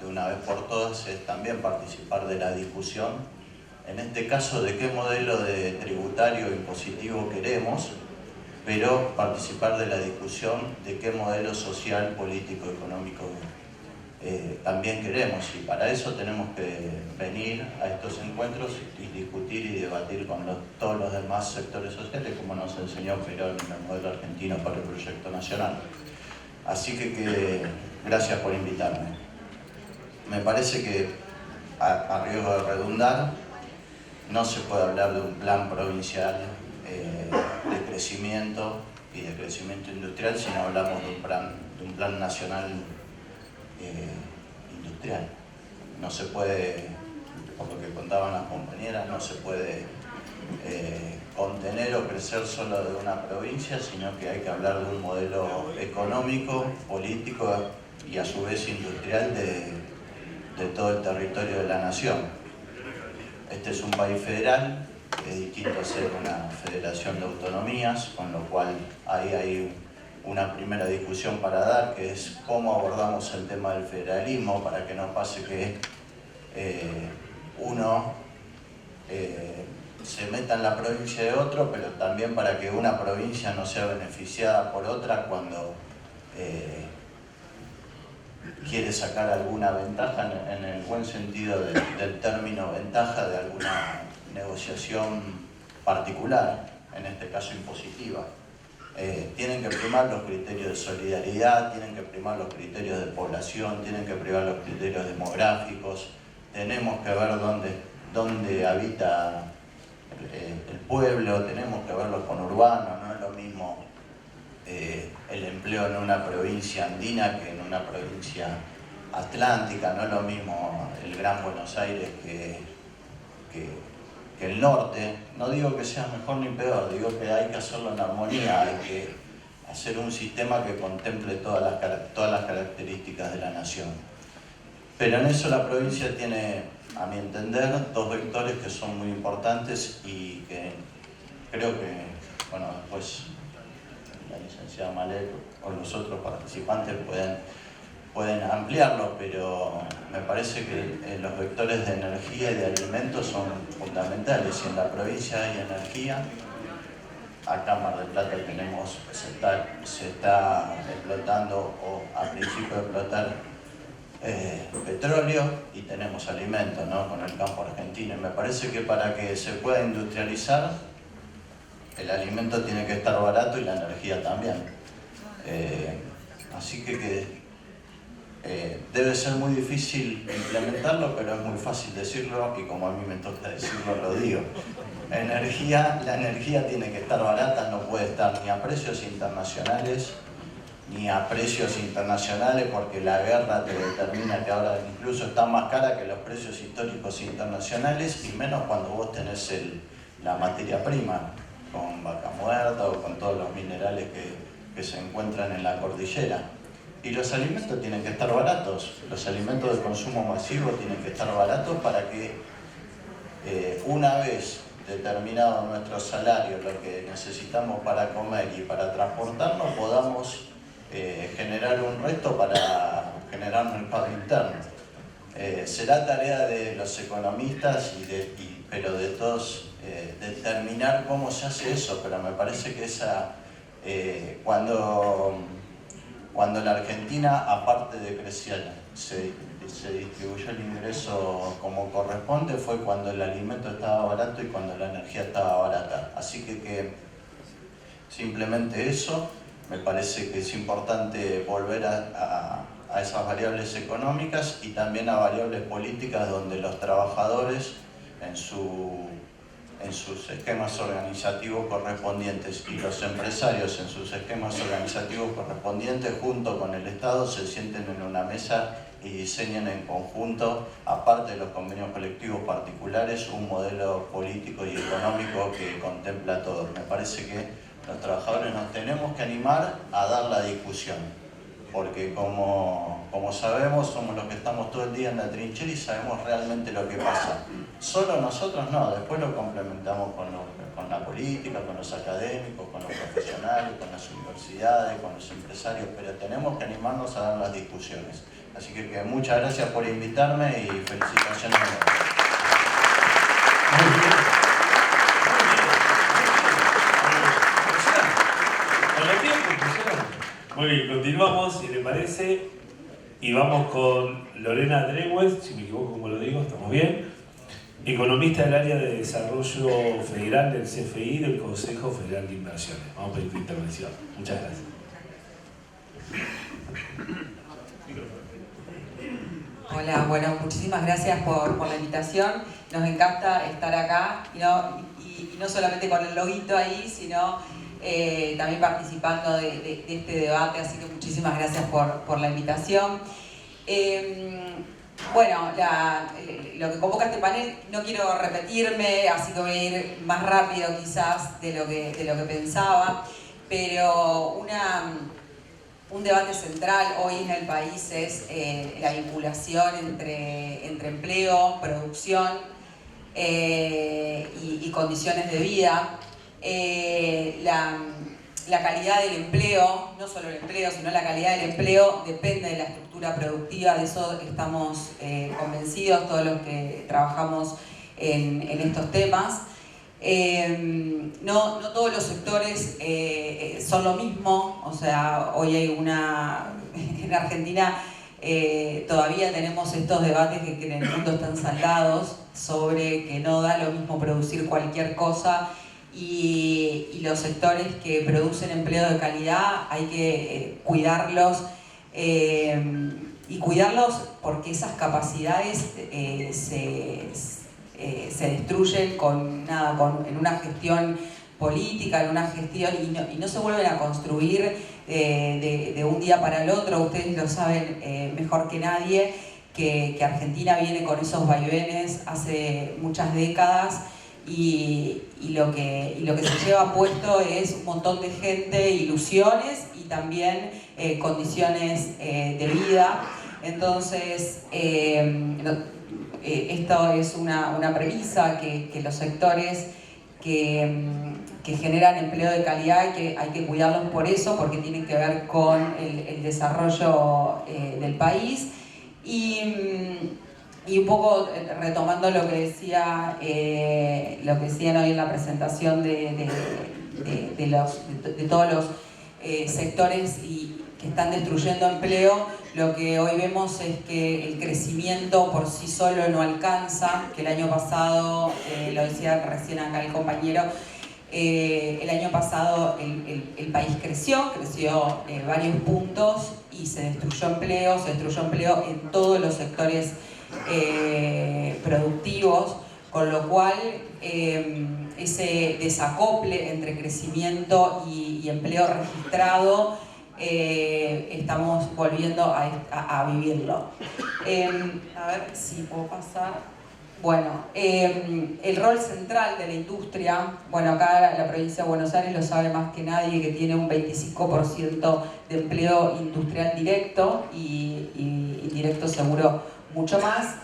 de una vez por todas es también participar de la discusión, en este caso de qué modelo de tributario impositivo queremos, pero participar de la discusión de qué modelo social, político, económico también queremos, y para eso tenemos que venir a estos encuentros y discutir y debatir con todos los demás sectores sociales, como nos enseñó Perón en el modelo argentino para el proyecto nacional. Así que gracias por invitarme. Me parece que, a riesgo de redundar, no se puede hablar de un plan provincial de crecimiento y de crecimiento industrial si no hablamos de un plan nacional industrial. No se puede, por lo que contaban las compañeras, no se puede contener o crecer solo de una provincia, sino que hay que hablar de un modelo económico, político y a su vez industrial de todo el territorio de la nación. Este es un país federal, es distinto a ser una federación de autonomías, con lo cual ahí hay una primera discusión para dar, que es cómo abordamos el tema del federalismo para que no pase que uno se meta en la provincia de otro, pero también para que una provincia no sea beneficiada por otra cuando quiere sacar alguna ventaja, en el buen sentido del término ventaja, de alguna negociación particular, en este caso impositiva. Tienen que primar los criterios de solidaridad, tienen que primar los criterios de población, tienen que primar los criterios demográficos, tenemos que ver dónde habita el pueblo, tenemos que ver los conurbanos, no es lo mismo el empleo en una provincia andina que en una provincia atlántica, no es lo mismo el Gran Buenos Aires que el norte. No digo que sea mejor ni peor, digo que hay que hacerlo en armonía, hay que hacer un sistema que contemple todas las características de la nación. Pero en eso la provincia tiene, a mi entender, dos vectores que son muy importantes y que creo que, bueno, después la licenciada Malek o los otros participantes pueden ampliarlo, pero me parece que los vectores de energía y de alimentos son fundamentales. Si en la provincia hay energía, acá en Mar del Plata se está explotando o a principio de explotar petróleo y tenemos alimentos, ¿no? Con el campo argentino. Y me parece que para que se pueda industrializar, el alimento tiene que estar barato y la energía también. Así que debe ser muy difícil implementarlo, pero es muy fácil decirlo y como a mí me toca decirlo, lo digo. La energía tiene que estar barata, no puede estar ni a precios internacionales, porque la guerra te determina que ahora incluso está más cara que los precios históricos internacionales, y menos cuando vos tenés la materia prima, con vaca muerta o con todos los minerales que se encuentran en la cordillera. Y los alimentos tienen que estar baratos, los alimentos de consumo masivo tienen que estar baratos para que una vez determinado nuestro salario, lo que necesitamos para comer y para transportarnos, podamos generar un resto para generar mercado interno. Será tarea de los economistas y pero de todos determinar cómo se hace eso, pero me parece que cuando la Argentina, aparte de crecer, se distribuyó el ingreso como corresponde, fue cuando el alimento estaba barato y cuando la energía estaba barata. Así que simplemente eso, me parece que es importante volver a esas variables económicas y también a variables políticas donde los trabajadores en sus esquemas organizativos correspondientes y los empresarios en sus esquemas organizativos correspondientes junto con el Estado se sienten en una mesa y diseñen en conjunto, aparte de los convenios colectivos particulares, un modelo político y económico que contempla a todos. Me parece que los trabajadores nos tenemos que animar a dar la discusión, porque como sabemos, somos los que estamos todo el día en la trinchera y sabemos realmente lo que pasa. Solo nosotros no, después lo complementamos con la política, con los académicos, con los profesionales, con las universidades, con los empresarios, pero tenemos que animarnos a dar las discusiones. Así que muchas gracias por invitarme y felicitaciones. Muy bien, continuamos, si le parece, y vamos con Lorena Drewes, si me equivoco como lo digo, estamos bien, economista del área de desarrollo federal del CFI, del Consejo Federal de Inversiones. Vamos a pedir tu intervención. Muchas gracias. Hola, bueno, muchísimas gracias por la invitación. Nos encanta estar acá y no solamente con el loguito ahí, sino también participando de este debate, así que muchísimas gracias por la invitación. Bueno, lo que convoca este panel, no quiero repetirme, así que voy a ir más rápido quizás de lo que pensaba, pero un debate central hoy en el país es la vinculación entre empleo, producción y condiciones de vida. La calidad del empleo, no solo el empleo, sino la calidad del empleo depende de la estructura productiva, de eso estamos convencidos todos los que trabajamos en estos temas. No todos los sectores son lo mismo, o sea, hoy hay en Argentina todavía tenemos estos debates que en el mundo están saldados sobre que no da lo mismo producir cualquier cosa y los sectores que producen empleo de calidad hay que cuidarlos y cuidarlos porque esas capacidades se destruyen en una gestión política, en una gestión y no se vuelven a construir de un día para el otro. Ustedes lo saben mejor que nadie que Argentina viene con esos vaivenes hace muchas décadas y lo que se lleva puesto es un montón de gente, ilusiones y también condiciones de vida. Entonces, esto es una premisa que los sectores que generan empleo de calidad hay que cuidarlos por eso, porque tienen que ver con el desarrollo del país. Y un poco retomando lo que decían hoy en la presentación de todos los sectores que están destruyendo empleo, lo que hoy vemos es que el crecimiento por sí solo no alcanza, que el año pasado, lo decía recién acá el compañero, el año pasado el país creció varios puntos y se destruyó empleo en todos los sectores productivos, con lo cual ese desacople entre crecimiento y empleo registrado estamos volviendo a vivirlo. A ver si puedo pasar. Bueno, el rol central de la industria, bueno, acá la provincia de Buenos Aires lo sabe más que nadie, que tiene un 25% de empleo industrial directo y indirecto seguro mucho más.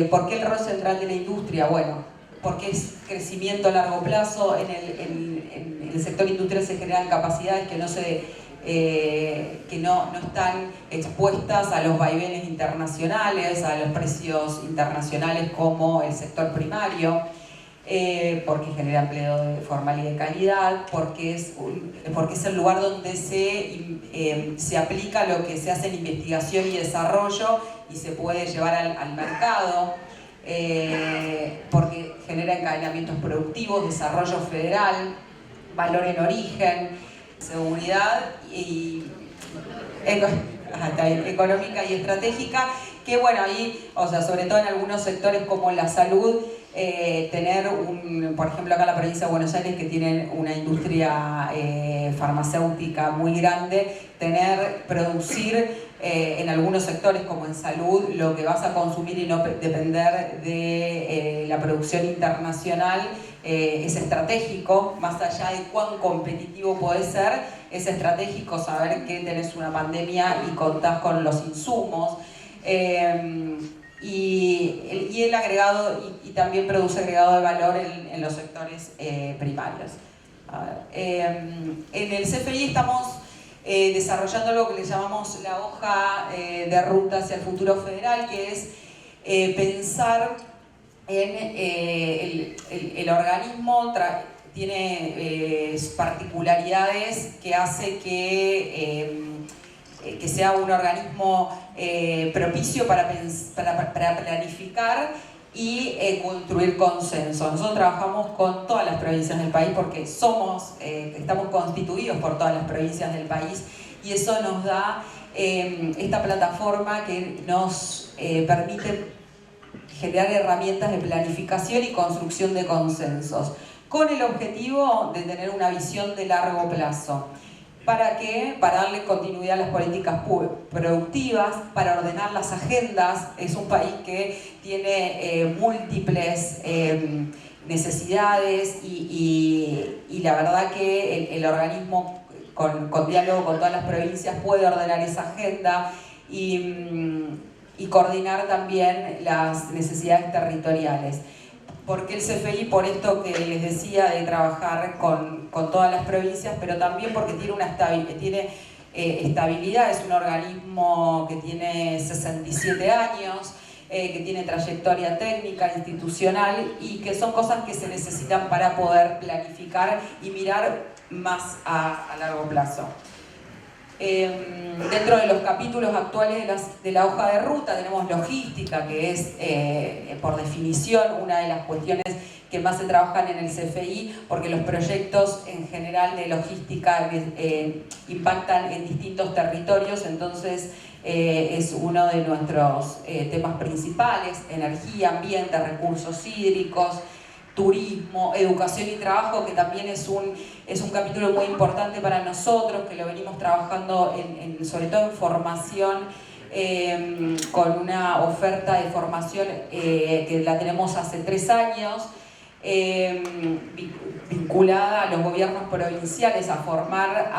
¿Por qué el rol central de la industria? Bueno, porque es crecimiento a largo plazo, en el sector industrial se generan capacidades que no se que no están expuestas a los vaivenes internacionales, a los precios internacionales como el sector primario, porque genera empleo formal y de calidad, porque es el lugar donde se aplica lo que se hace en investigación y desarrollo y se puede llevar al mercado, porque genera encadenamientos productivos, desarrollo federal, valor en origen, seguridad y económica y estratégica, que bueno, ahí, o sea, sobre todo en algunos sectores como la salud, tener por ejemplo acá en la provincia de Buenos Aires, que tienen una industria farmacéutica muy grande, producir en algunos sectores como en salud lo que vas a consumir y no depender de la producción internacional, es estratégico. Más allá de cuán competitivo puede ser, es estratégico saber que tenés una pandemia y contás con los insumos. Y el agregado, y también produce agregado de valor en los sectores primarios. En el CFI estamos desarrollando lo que le llamamos la hoja de ruta hacia el futuro federal, que es pensar en el organismo. Tiene particularidades que hace que sea un organismo propicio para planificar y construir consenso. Nosotros trabajamos con todas las provincias del país porque estamos constituidos por todas las provincias del país, y eso nos da esta plataforma que nos permite generar herramientas de planificación y construcción de consensos, con el objetivo de tener una visión de largo plazo. ¿Para qué? Para darle continuidad a las políticas productivas, para ordenar las agendas. Es un país que tiene múltiples necesidades y la verdad que el organismo, con diálogo con todas las provincias, puede ordenar esa agenda y coordinar también las necesidades territoriales. Porque el CFI, por esto que les decía de trabajar con todas las provincias, pero también porque tiene estabilidad, es un organismo que tiene 67 años, que tiene trayectoria técnica, institucional, y que son cosas que se necesitan para poder planificar y mirar más a largo plazo. Dentro de los capítulos actuales de la hoja de ruta tenemos logística, que es por definición una de las cuestiones que más se trabajan en el CFI, porque los proyectos en general de logística impactan en distintos territorios. Entonces es uno de nuestros temas principales: energía, ambiente, recursos hídricos, turismo, educación y trabajo, que también es un capítulo muy importante para nosotros, que lo venimos trabajando sobre todo en formación, con una oferta de formación que la tenemos hace 3 años, vinculada a los gobiernos provinciales a formar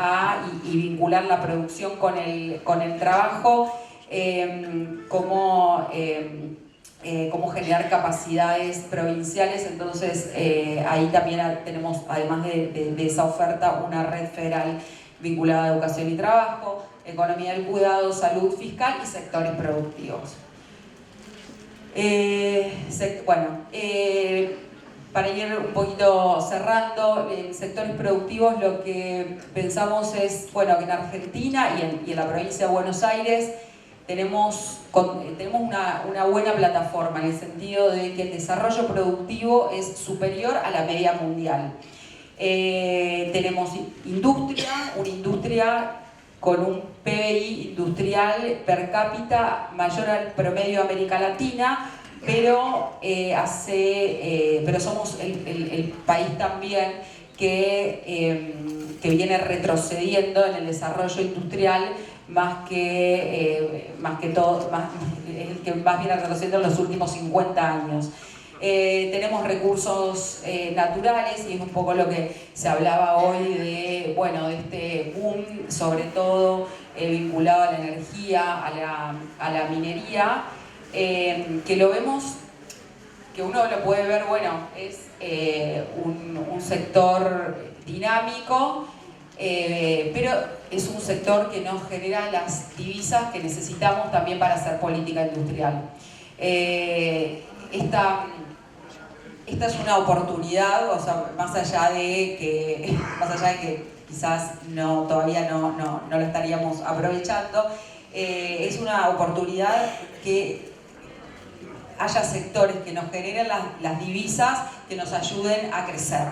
y vincular la producción con el trabajo, cómo generar capacidades provinciales. Entonces ahí también tenemos, además de esa oferta, una red federal vinculada a educación y trabajo, economía del cuidado, salud, fiscal y sectores productivos. Para ir un poquito cerrando, en sectores productivos lo que pensamos es, que en Argentina y en la provincia de Buenos Aires tenemos una buena plataforma, en el sentido de que el desarrollo productivo es superior a la media mundial. Tenemos una industria con un PBI industrial per cápita mayor al promedio de América Latina, pero somos el país también que viene retrocediendo en el desarrollo industrial, más que el que más viene retrocediendo en los últimos 50 años. Tenemos recursos naturales, y es un poco lo que se hablaba hoy de este boom, sobre todo vinculado a la energía, a la minería, que lo vemos, que uno lo puede ver, es un sector dinámico, pero es un sector que nos genera las divisas que necesitamos también para hacer política industrial. Esta es una oportunidad, o sea, más allá de que quizás todavía no lo estaríamos aprovechando, es una oportunidad que haya sectores que nos generen las divisas que nos ayuden a crecer,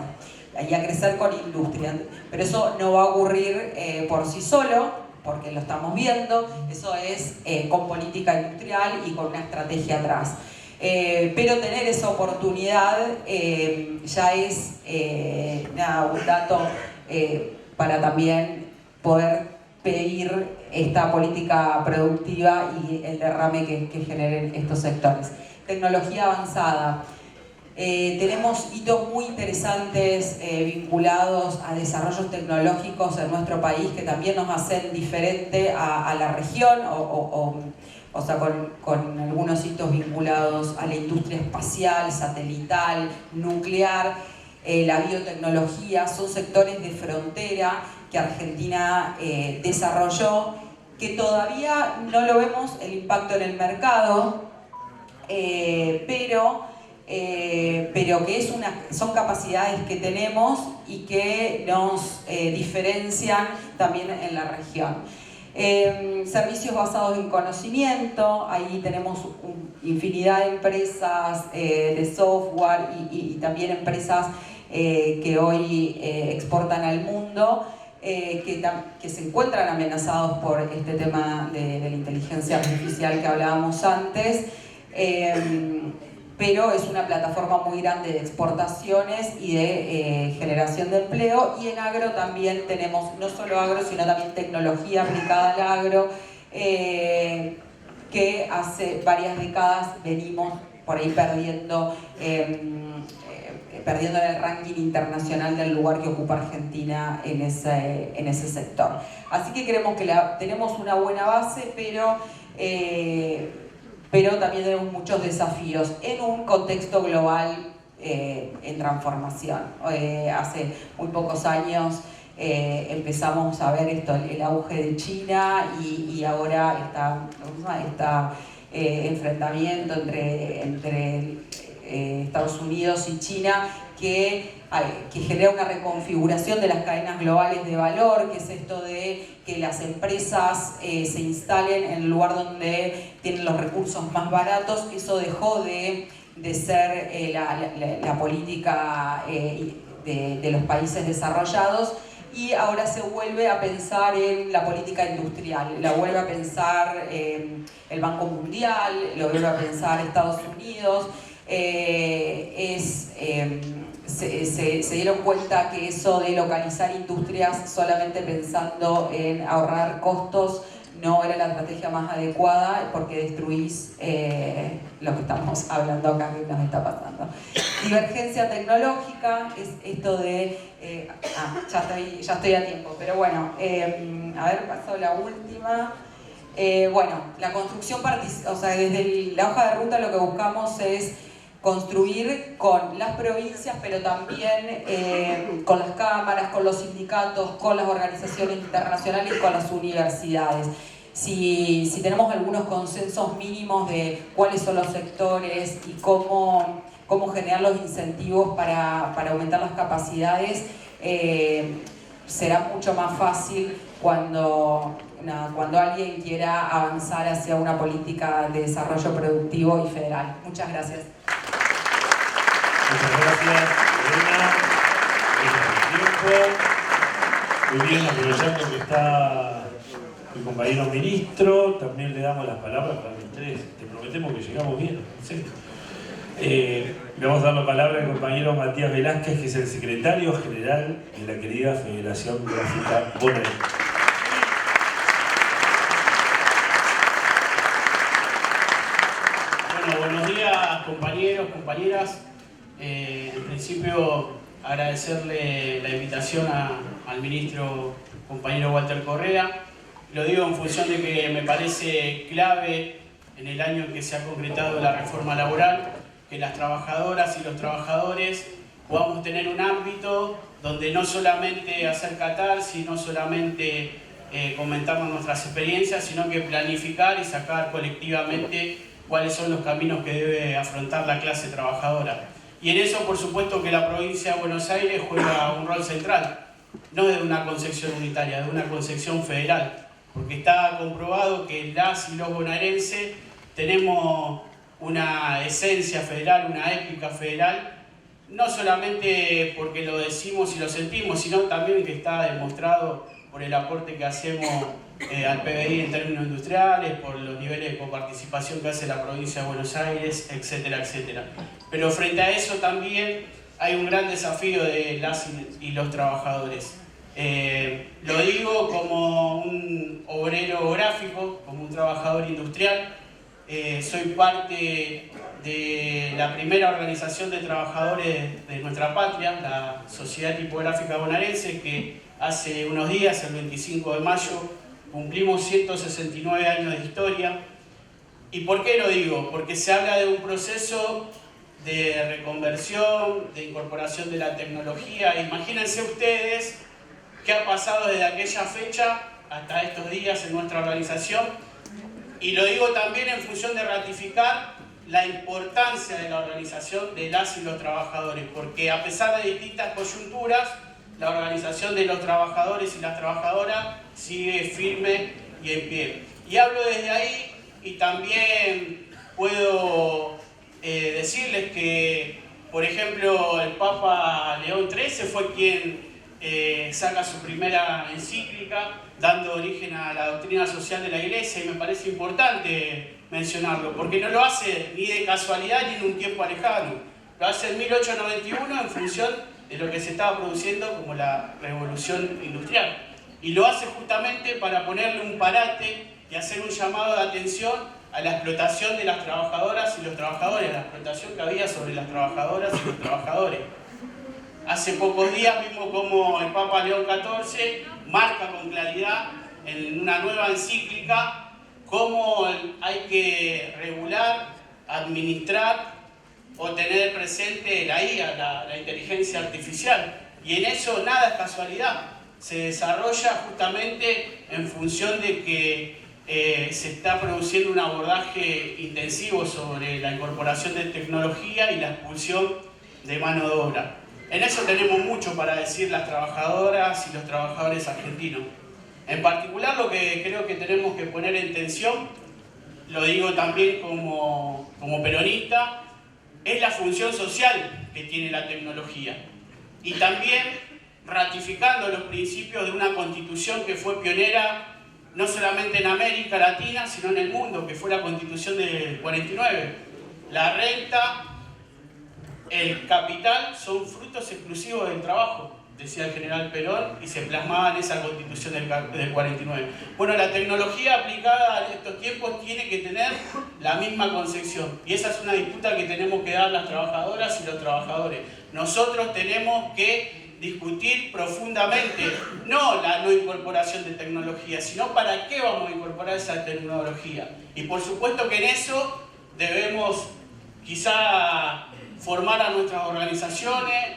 y a crecer con industria. Pero eso no va a ocurrir por sí solo, porque lo estamos viendo, eso es con política industrial y con una estrategia atrás. Pero tener esa oportunidad ya es un dato para también poder pedir esta política productiva y el derrame que generen estos sectores. Tecnología avanzada. Tenemos hitos muy interesantes vinculados a desarrollos tecnológicos en nuestro país que también nos hacen diferente a la región, o sea, con algunos hitos vinculados a la industria espacial, satelital, nuclear, la biotecnología. Son sectores de frontera que Argentina desarrolló, que todavía no lo vemos el impacto en el mercado, pero que son capacidades que tenemos y que nos diferencian también en la región. Servicios basados en conocimiento, ahí tenemos infinidad de empresas de software y también empresas que hoy exportan al mundo, que se encuentran amenazados por este tema de la inteligencia artificial que hablábamos antes, pero es una plataforma muy grande de exportaciones y de generación de empleo. Y en agro también tenemos no solo agro, sino también tecnología aplicada al agro, que hace varias décadas venimos por ahí perdiendo en el ranking internacional del lugar que ocupa Argentina en ese sector. Así que creemos que tenemos una buena base, pero también tenemos muchos desafíos en un contexto global en transformación. Hace muy pocos años empezamos a ver el auge de China y ahora está enfrentamiento entre Estados Unidos y China que genera una reconfiguración de las cadenas globales de valor, que es esto de que las empresas se instalen en el lugar donde tienen los recursos más baratos. Eso dejó de ser la política de los países desarrollados, y ahora se vuelve a pensar en la política industrial, la vuelve a pensar el Banco Mundial, lo vuelve a pensar Estados Unidos. Se dieron cuenta que eso de localizar industrias solamente pensando en ahorrar costos no era la estrategia más adecuada, porque destruís lo que estamos hablando acá que nos está pasando. Divergencia tecnológica es esto de... ya estoy a tiempo, pero bueno, a ver, pasó la última. Bueno, la construcción, o sea, desde la hoja de ruta lo que buscamos es construir con las provincias, pero también con las cámaras, con los sindicatos, con las organizaciones internacionales y con las universidades. Si tenemos algunos consensos mínimos de cuáles son los sectores y cómo generar los incentivos para aumentar las capacidades, será mucho más fácil cuando alguien quiera avanzar hacia una política de desarrollo productivo y federal. Muchas gracias. Muchas gracias, Elena. Muy bien, aprovechando que está el compañero ministro, también le damos las palabras para que ustedes, te prometemos que llegamos bien, ¿sí? Le vamos a dar la palabra al compañero Matías Velázquez, que es el secretario general de la querida Federación Gráfica Bonaerense. Bueno, buenos días, compañeros, compañeras. En principio, agradecerle la invitación al ministro compañero Walter Correa. Lo digo en función de que me parece clave en el año en que se ha concretado la reforma laboral, que las trabajadoras y los trabajadores podamos tener un ámbito donde no solamente hacer catarsis, no solamente comentarnos nuestras experiencias, sino que planificar y sacar colectivamente cuáles son los caminos que debe afrontar la clase trabajadora. Y en eso, por supuesto, que la provincia de Buenos Aires juega un rol central, no de una concepción unitaria, de una concepción federal, porque está comprobado que las y los bonaerenses tenemos una esencia federal, una ética federal, no solamente porque lo decimos y lo sentimos, sino también que está demostrado por el aporte que hacemos al PBI en términos industriales, por los niveles de coparticipación que hace la provincia de Buenos Aires, etcétera, etcétera. Pero frente a eso también hay un gran desafío de las y los trabajadores. Lo digo como un obrero gráfico, como un trabajador industrial. Soy parte de la primera organización de trabajadores de nuestra patria, la Sociedad Tipográfica Bonaerense, que hace unos días, el 25 de mayo, cumplimos 169 años de historia. ¿Y por qué lo digo? Porque se habla de un proceso de reconversión, de incorporación de la tecnología. Imagínense ustedes qué ha pasado desde aquella fecha hasta estos días en nuestra organización. Y lo digo también en función de ratificar la importancia de la organización de las y los trabajadores, porque a pesar de distintas coyunturas, la organización de los trabajadores y las trabajadoras sigue firme y en pie. Y hablo desde ahí, y también puedo decirles que, por ejemplo, el Papa León XIII fue quien saca su primera encíclica, dando origen a la doctrina social de la Iglesia, y me parece importante mencionarlo, porque no lo hace ni de casualidad ni en un tiempo alejano. Lo hace en 1891 en función de lo que se estaba produciendo como la revolución industrial. Y lo hace justamente para ponerle un parate y hacer un llamado de atención a la explotación de las trabajadoras y los trabajadores, la explotación que había sobre las trabajadoras y los trabajadores. Hace pocos días vimos cómo el Papa León XIV marca con claridad en una nueva encíclica cómo hay que regular, administrar o tener presente la IA, la inteligencia artificial. Y en eso nada es casualidad. Se desarrolla justamente en función de que se está produciendo un abordaje intensivo sobre la incorporación de tecnología y la expulsión de mano de obra. En eso tenemos mucho para decir las trabajadoras y los trabajadores argentinos. En particular, lo que creo que tenemos que poner en tensión, lo digo también como peronista, es la función social que tiene la tecnología. Y también ratificando los principios de una constitución que fue pionera no solamente en América Latina, sino en el mundo, que fue la Constitución del 49. La renta, el capital son frutos exclusivos del trabajo, decía el general Perón, y se plasmaba en esa Constitución del 49. Bueno, la tecnología aplicada a estos tiempos tiene que tener la misma concepción, y esa es una disputa que tenemos que dar las trabajadoras y los trabajadores. Nosotros tenemos que discutir profundamente, no la no incorporación de tecnología, sino para qué vamos a incorporar esa tecnología. Y por supuesto que en eso debemos quizá formar a nuestras organizaciones,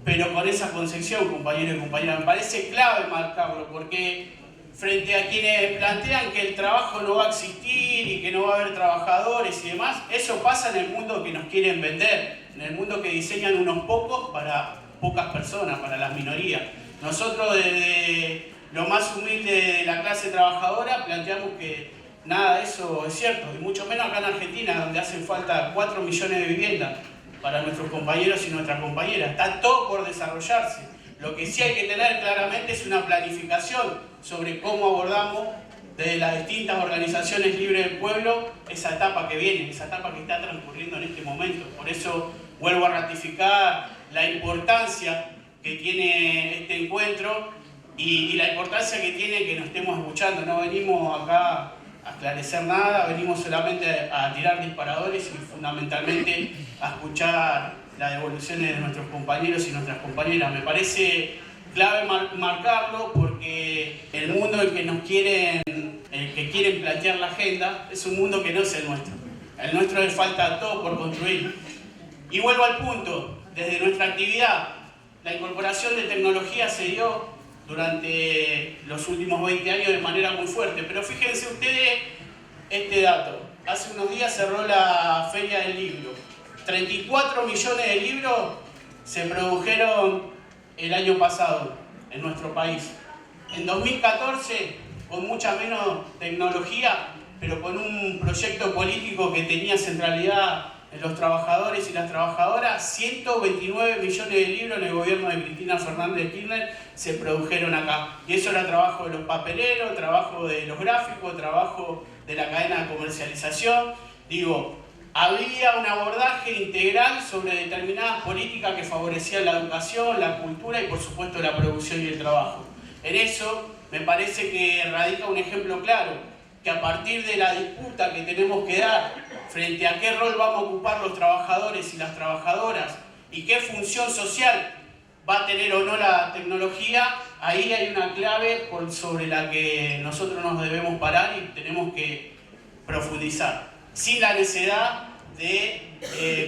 pero con esa concepción, compañeros y compañeras. Me parece clave marcarlo, porque frente a quienes plantean que el trabajo no va a existir y que no va a haber trabajadores y demás, eso pasa en el mundo que nos quieren vender, en el mundo que diseñan unos pocos para pocas personas, para las minorías. Nosotros desde lo más humilde de la clase trabajadora planteamos que nada de eso es cierto, y mucho menos acá en Argentina, donde hacen falta 4 millones de viviendas para nuestros compañeros y nuestras compañeras. Está todo por desarrollarse. Lo que sí hay que tener claramente es una planificación sobre cómo abordamos desde las distintas organizaciones libres del pueblo esa etapa que viene, esa etapa que está transcurriendo en este momento. Por eso vuelvo a ratificar la importancia que tiene este encuentro y la importancia que tiene que nos estemos escuchando. No venimos acá a esclarecer nada, venimos solamente a tirar disparadores y fundamentalmente a escuchar las devoluciones de nuestros compañeros y nuestras compañeras. Me parece clave marcarlo porque el mundo en que nos quieren, que quieren plantear la agenda, es un mundo que no es el nuestro. El nuestro le falta todo por construir. Y vuelvo al punto, desde nuestra actividad, la incorporación de tecnología se dio durante los últimos 20 años de manera muy fuerte. Pero fíjense ustedes este dato. Hace unos días cerró la Feria del Libro. 34 millones de libros se produjeron el año pasado en nuestro país. En 2014, con mucha menos tecnología, pero con un proyecto político que tenía centralidad en los trabajadores y las trabajadoras, 129 millones de libros en el gobierno de Cristina Fernández de Kirchner se produjeron acá. Y eso era trabajo de los papeleros, trabajo de los gráficos, trabajo de la cadena de comercialización. Digo, había un abordaje integral sobre determinadas políticas que favorecían la educación, la cultura y por supuesto la producción y el trabajo. En eso me parece que radica un ejemplo claro, que a partir de la disputa que tenemos que dar frente a qué rol vamos a ocupar los trabajadores y las trabajadoras y qué función social va a tener o no la tecnología, ahí hay una clave sobre la que nosotros nos debemos parar y tenemos que profundizar, sin la necesidad de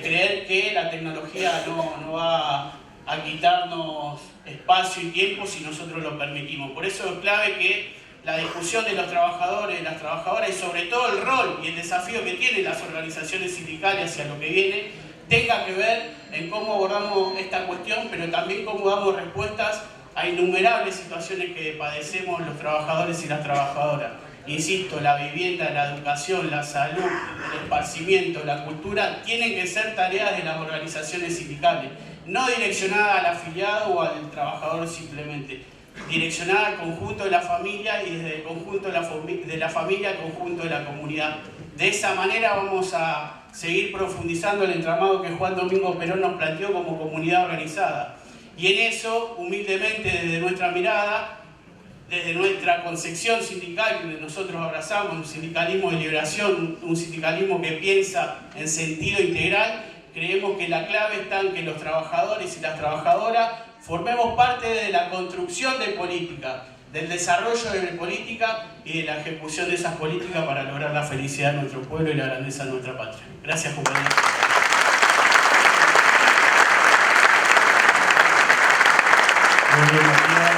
creer que la tecnología no va a quitarnos espacio y tiempo si nosotros lo permitimos. Por eso es clave que la discusión de los trabajadores, de las trabajadoras y sobre todo el rol y el desafío que tienen las organizaciones sindicales hacia lo que viene, tenga que ver en cómo abordamos esta cuestión, pero también cómo damos respuestas a innumerables situaciones que padecemos los trabajadores y las trabajadoras. Insisto, la vivienda, la educación, la salud, el esparcimiento, la cultura, tienen que ser tareas de las organizaciones sindicales, no direccionadas al afiliado o al trabajador simplemente, direccionada al conjunto de la familia y desde el conjunto de la familia al conjunto de la comunidad. De esa manera vamos a seguir profundizando el entramado que Juan Domingo Perón nos planteó como comunidad organizada. Y en eso, humildemente, desde nuestra mirada, desde nuestra concepción sindical que nosotros abrazamos, un sindicalismo de liberación, un sindicalismo que piensa en sentido integral, creemos que la clave está en que los trabajadores y las trabajadoras formemos parte de la construcción de política, del desarrollo de política y de la ejecución de esas políticas para lograr la felicidad de nuestro pueblo y la grandeza de nuestra patria. Gracias, compañeros. Muy bien, Matías.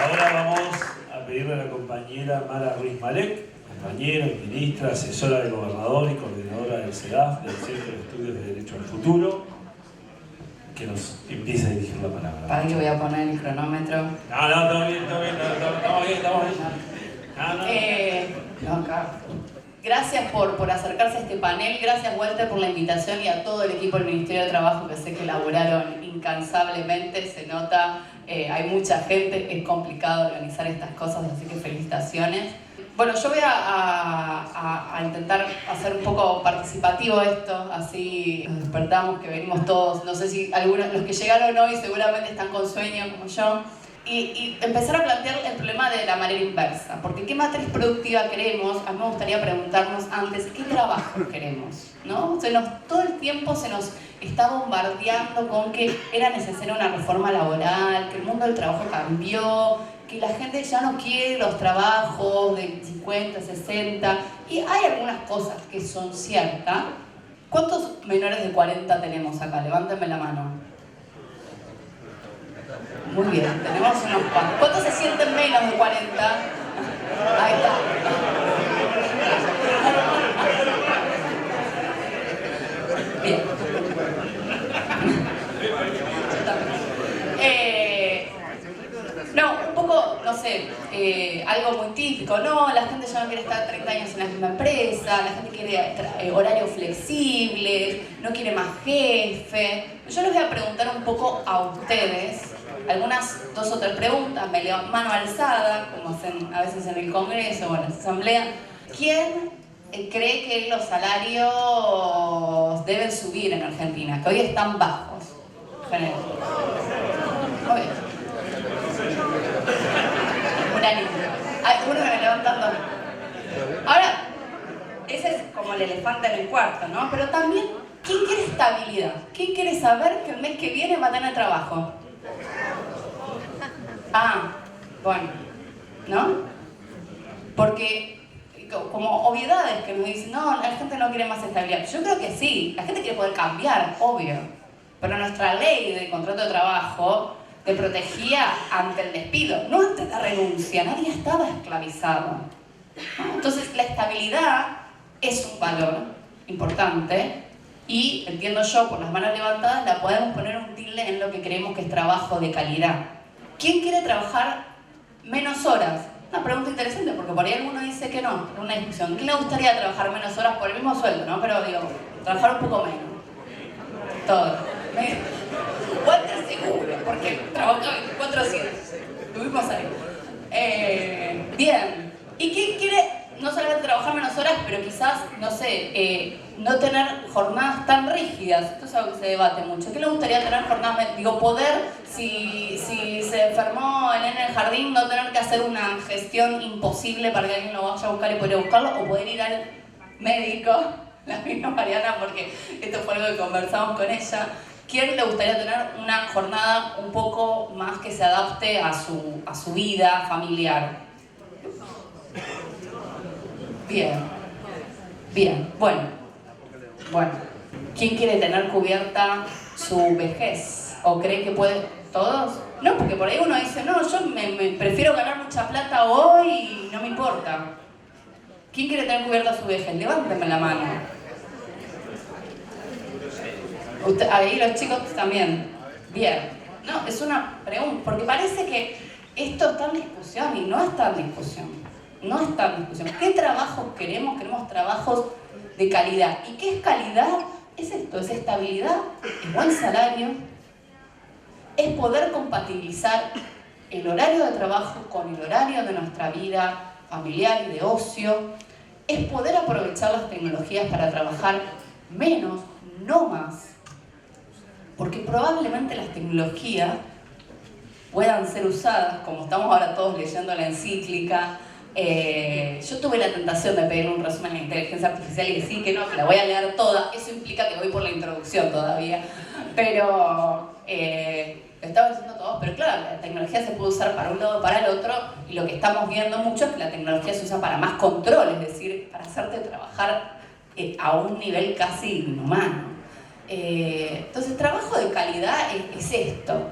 Ahora vamos a pedirle a la compañera Mara Ruiz Malek, compañera, ministra, asesora del gobernador y coordinadora del CEDAF, del Centro de Estudios de Derecho al Futuro, que nos empiece a dirigir la palabra. Para que voy a poner el cronómetro. No, estamos bien, estamos bien. Gracias por acercarse a este panel, gracias Walter por la invitación y a todo el equipo del Ministerio de Trabajo que sé que laboraron incansablemente, se nota, hay mucha gente, es complicado organizar estas cosas, así que felicitaciones. Bueno, yo voy a intentar hacer un poco participativo esto, así nos despertamos, que venimos todos, no sé si algunos, los que llegaron hoy seguramente están con sueño como yo, y empezar a plantear el problema de la manera inversa, porque ¿qué matriz productiva queremos? A mí me gustaría preguntarnos antes, ¿qué trabajo queremos? ¿No? Todo el tiempo se nos está bombardeando con que era necesaria una reforma laboral, que el mundo del trabajo cambió, que la gente ya no quiere los trabajos de 50, 60, y hay algunas cosas que son ciertas. ¿Cuántos menores de 40 tenemos acá? Levántenme la mano. Muy bien, tenemos unos cuantos. ¿Cuántos se sienten menos de 40? Ahí está. Bien. No, un poco, no sé, algo muy típico, no, la gente ya no quiere estar 30 años en la misma empresa, la gente quiere horarios flexibles, no quiere más jefe. Yo les voy a preguntar un poco a ustedes, algunas 2 o 3 preguntas, me leo mano alzada, como hacen a veces en el Congreso o en la Asamblea. ¿Quién cree que los salarios deben subir en Argentina, que hoy están bajos? General. Muy bien. Hay uno que me levantando. Ahora, ese es como el elefante en el cuarto, ¿no? Pero también, ¿quién quiere estabilidad? ¿Quién quiere saber que el mes que viene va a tener trabajo? Ah, bueno, ¿no? Porque como obviedades que nos dicen, no, la gente no quiere más estabilidad. Yo creo que sí, la gente quiere poder cambiar, obvio. pero nuestra ley de contrato de trabajo te protegía ante el despido, no ante la renuncia. Nadie estaba esclavizado, ¿no? Entonces la estabilidad es un valor importante y, entiendo yo, por las manos levantadas, la podemos poner un tilde en lo que creemos que es trabajo de calidad. ¿Quién quiere trabajar menos horas? Una pregunta interesante, porque por ahí alguno dice que no, en una discusión. ¿Quién le gustaría trabajar menos horas por el mismo sueldo, no? Pero digo, trabajar un poco menos. Todo. Walter seguro, porque trabaja 24/7. Tuvimos ahí. Bien. ¿Y quién quiere no solamente trabajar menos horas, pero quizás, no sé, no tener jornadas tan rígidas? Esto es algo que se debate mucho. ¿Qué le gustaría tener jornadas? Digo, poder, si se enfermó en el jardín, no tener que hacer una gestión imposible para que alguien lo vaya a buscar y poder buscarlo, o poder ir al médico, la misma Mariana, porque esto fue algo que conversamos con ella. ¿Quién le gustaría tener una jornada un poco más que se adapte a su vida familiar? Bien, bueno. ¿Quién quiere tener cubierta su vejez? ¿O cree que puede? ¿Todos? No, porque por ahí uno dice, no, yo me prefiero ganar mucha plata hoy y no me importa. ¿Quién quiere tener cubierta su vejez? Levántenme la mano. Ahí los chicos también. Bien. No, es una pregunta, porque parece que esto está en discusión y no está en discusión. No está en discusión. ¿Qué trabajos queremos? Queremos trabajos de calidad. ¿Y qué es calidad? Es esto, es estabilidad, es buen salario, es poder compatibilizar el horario de trabajo con el horario de nuestra vida familiar y de ocio, es poder aprovechar las tecnologías para trabajar menos, no más, porque probablemente las tecnologías puedan ser usadas, como estamos ahora todos leyendo la encíclica. Yo tuve la tentación de pedir un resumen de inteligencia artificial y decir que no, que la voy a leer toda. Eso implica que voy por la introducción todavía, pero estaba diciendo todos, pero claro, la tecnología se puede usar para un lado o para el otro, y lo que estamos viendo mucho es que la tecnología se usa para más control, es decir, para hacerte trabajar a un nivel casi inhumano. Entonces, trabajo de calidad es esto.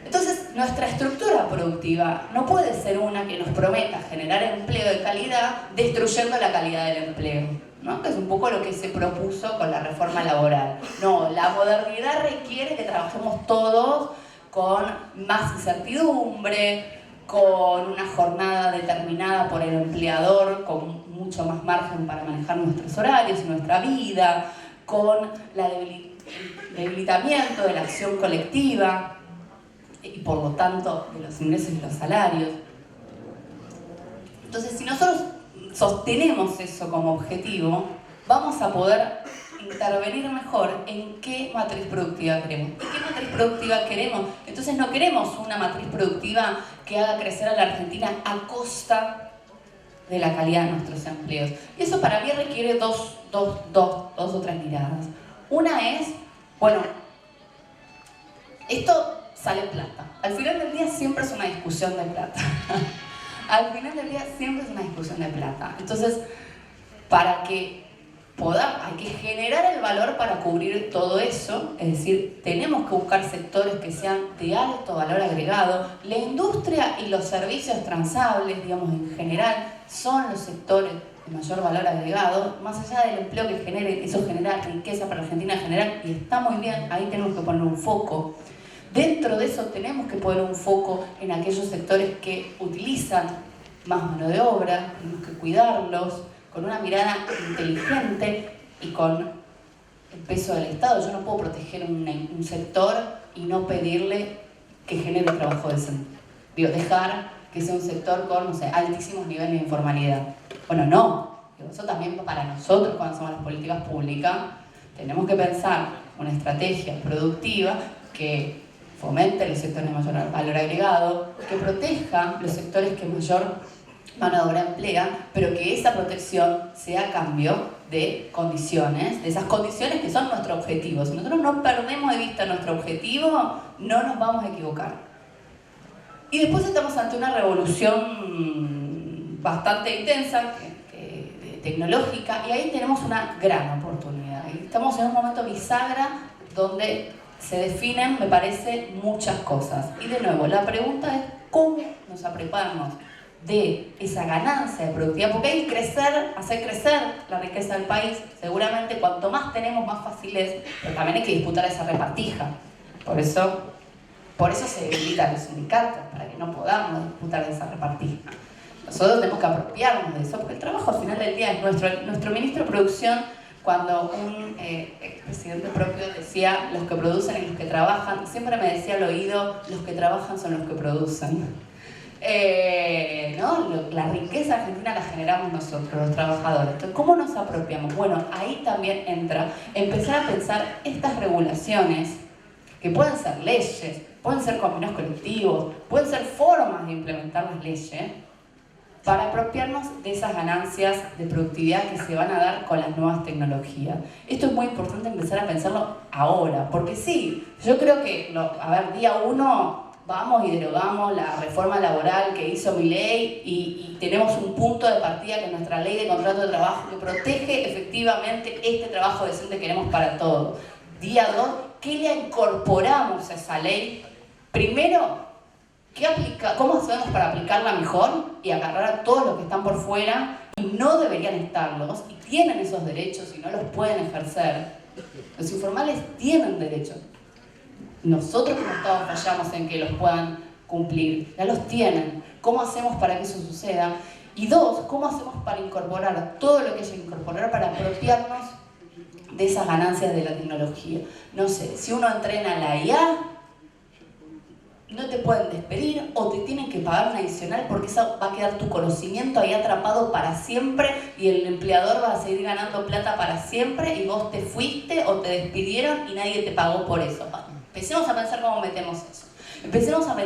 Entonces, nuestra estructura productiva no puede ser una que nos prometa generar empleo de calidad destruyendo la calidad del empleo, ¿no? Que es un poco lo que se propuso con la reforma laboral. No, la modernidad requiere que trabajemos todos con más incertidumbre, con una jornada determinada por el empleador, con mucho más margen para manejar nuestros horarios y nuestra vida, con el debilitamiento de la acción colectiva y por lo tanto de los ingresos y los salarios. Entonces, si nosotros sostenemos eso como objetivo, vamos a poder intervenir mejor en qué matriz productiva queremos. ¿Qué matriz productiva queremos? Entonces no queremos una matriz productiva que haga crecer a la Argentina a costa de la calidad de nuestros empleos. Y eso para mí requiere dos o tres miradas. Una es, bueno, esto sale plata. Al final del día siempre es una discusión de plata. Al final del día siempre es una discusión de plata. Entonces, para que podamos, hay que generar el valor para cubrir todo eso, es decir, tenemos que buscar sectores que sean de alto valor agregado. La industria y los servicios transables, digamos, en general, son los sectores de mayor valor agregado, más allá del empleo que genere, eso genera riqueza para la Argentina en general, y está muy bien, ahí tenemos que poner un foco. Dentro de eso tenemos que poner un foco en aquellos sectores que utilizan más mano de obra, tenemos que cuidarlos con una mirada inteligente y con el peso del Estado. Yo no puedo proteger un sector y no pedirle que genere trabajo decente. Digo, dejar que sea un sector con, no sé, altísimos niveles de informalidad. Bueno, no. Digo, eso también para nosotros, cuando hacemos las políticas públicas, tenemos que pensar una estrategia productiva que fomente los sectores de mayor valor agregado, que proteja los sectores que mayor mano de obra emplean, pero que esa protección sea a cambio de condiciones, de esas condiciones que son nuestro objetivo. Si nosotros no perdemos de vista nuestro objetivo, no nos vamos a equivocar. Y después estamos ante una revolución bastante intensa, tecnológica, y ahí tenemos una gran oportunidad. Estamos en un momento bisagra donde se definen, me parece, muchas cosas. Y de nuevo, la pregunta es cómo nos apropiamos de esa ganancia de productividad, porque hay que crecer, hacer crecer la riqueza del país. Seguramente cuanto más tenemos, más fácil es, pero también hay que disputar esa repartija. Por eso se debilitan los sindicatos, para que no podamos disputar esa repartija. Nosotros tenemos que apropiarnos de eso, porque el trabajo al final del día es nuestro. Nuestro ministro de Producción, cuando un expresidente propio decía los que producen y los que trabajan, siempre me decía al oído, los que trabajan son los que producen. ¿No? La riqueza argentina la generamos nosotros, los trabajadores. Entonces, ¿cómo nos apropiamos? Bueno, ahí también entra empezar a pensar estas regulaciones, que pueden ser leyes, pueden ser convenios colectivos, pueden ser formas de implementar las leyes, para apropiarnos de esas ganancias de productividad que se van a dar con las nuevas tecnologías. Esto es muy importante empezar a pensarlo ahora, porque sí, yo creo que, día 1 vamos y derogamos la reforma laboral que hizo Milei y tenemos un punto de partida que es nuestra ley de contrato de trabajo que protege efectivamente este trabajo decente que queremos para todos. Día 2, ¿qué le incorporamos a esa ley? Primero, ¿cómo hacemos para aplicarla mejor y agarrar a todos los que están por fuera y no deberían estarlos y tienen esos derechos y no los pueden ejercer? Los informales tienen derechos. Nosotros como Estado fallamos en que los puedan cumplir. Ya los tienen. ¿Cómo hacemos para que eso suceda? Y 2, ¿cómo hacemos para incorporar todo lo que haya que incorporar para apropiarnos de esas ganancias de la tecnología? No sé, si uno entrena la IA, no te pueden despedir o te tienen que pagar un adicional porque eso va a quedar tu conocimiento ahí atrapado para siempre y el empleador va a seguir ganando plata para siempre y vos te fuiste o te despidieron y nadie te pagó por eso. Empecemos a pensar cómo metemos eso. Empecemos a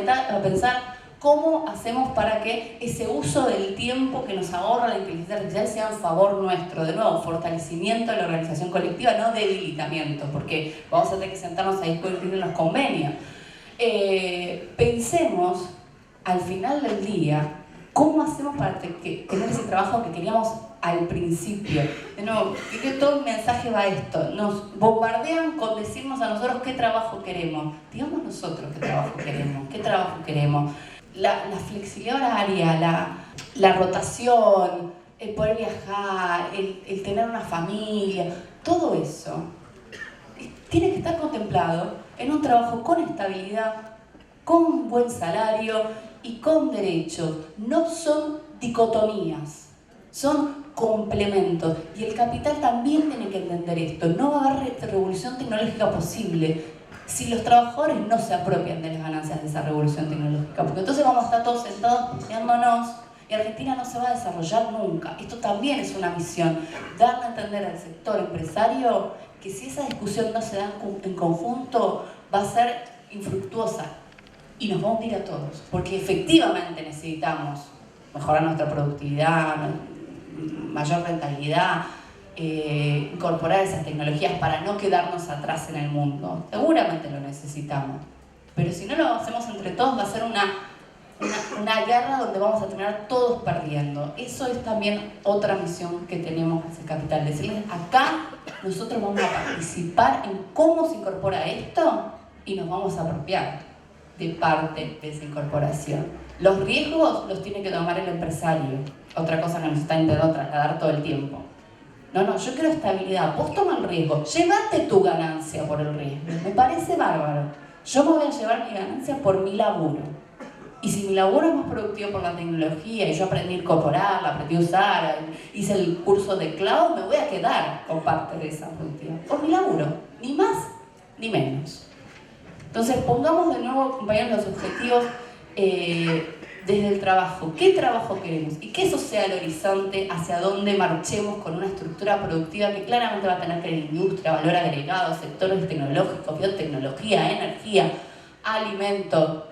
pensar cómo hacemos para que ese uso del tiempo que nos ahorra la inteligencia artificial sea en favor nuestro. De nuevo, fortalecimiento de la organización colectiva, no debilitamiento, porque vamos a tener que sentarnos a discutir en los convenios. Pensemos al final del día cómo hacemos para tener ese trabajo que queríamos al principio. De nuevo, que todo el mensaje va a esto. Nos bombardean con decirnos a nosotros qué trabajo queremos. Digamos nosotros qué trabajo queremos. La flexibilidad horaria, la rotación, el poder viajar, el tener una familia, todo eso tiene que estar contemplado en un trabajo con estabilidad, con buen salario y con derechos. No son dicotomías, son complementos. Y el capital también tiene que entender esto. No va a haber revolución tecnológica posible si los trabajadores no se apropian de las ganancias de esa revolución tecnológica. Porque entonces vamos a estar todos sentados peleándonos y Argentina no se va a desarrollar nunca. Esto también es una misión. Darle a entender al sector empresario que si esa discusión no se da en conjunto va a ser infructuosa y nos va a hundir a todos, porque efectivamente necesitamos mejorar nuestra productividad, mayor rentabilidad, incorporar esas tecnologías para no quedarnos atrás en el mundo. Seguramente lo necesitamos, pero si no lo hacemos entre todos va a ser una guerra donde vamos a terminar todos perdiendo. Eso es también otra misión que tenemos hacia el capital, decirles acá nosotros vamos a participar en cómo se incorpora esto y nos vamos a apropiar de parte de esa incorporación. Los riesgos los tiene que tomar el empresario, otra cosa que nos está intentando trasladar todo el tiempo. No, yo quiero estabilidad, vos toma el riesgo, llévate tu ganancia por el riesgo, me parece bárbaro. Yo me voy a llevar mi ganancia por mi laburo. Y si mi laburo es más productivo por la tecnología y yo aprendí a incorporarla, aprendí a usar, hice el curso de cloud, me voy a quedar con parte de esa productividad. Por mi laburo, ni más ni menos. Entonces pongamos de nuevo, compañeros, los objetivos desde el trabajo. ¿Qué trabajo queremos? Y que eso sea el horizonte hacia donde marchemos con una estructura productiva que claramente va a tener que ver industria, valor agregado, sectores tecnológicos, biotecnología, energía, alimentos,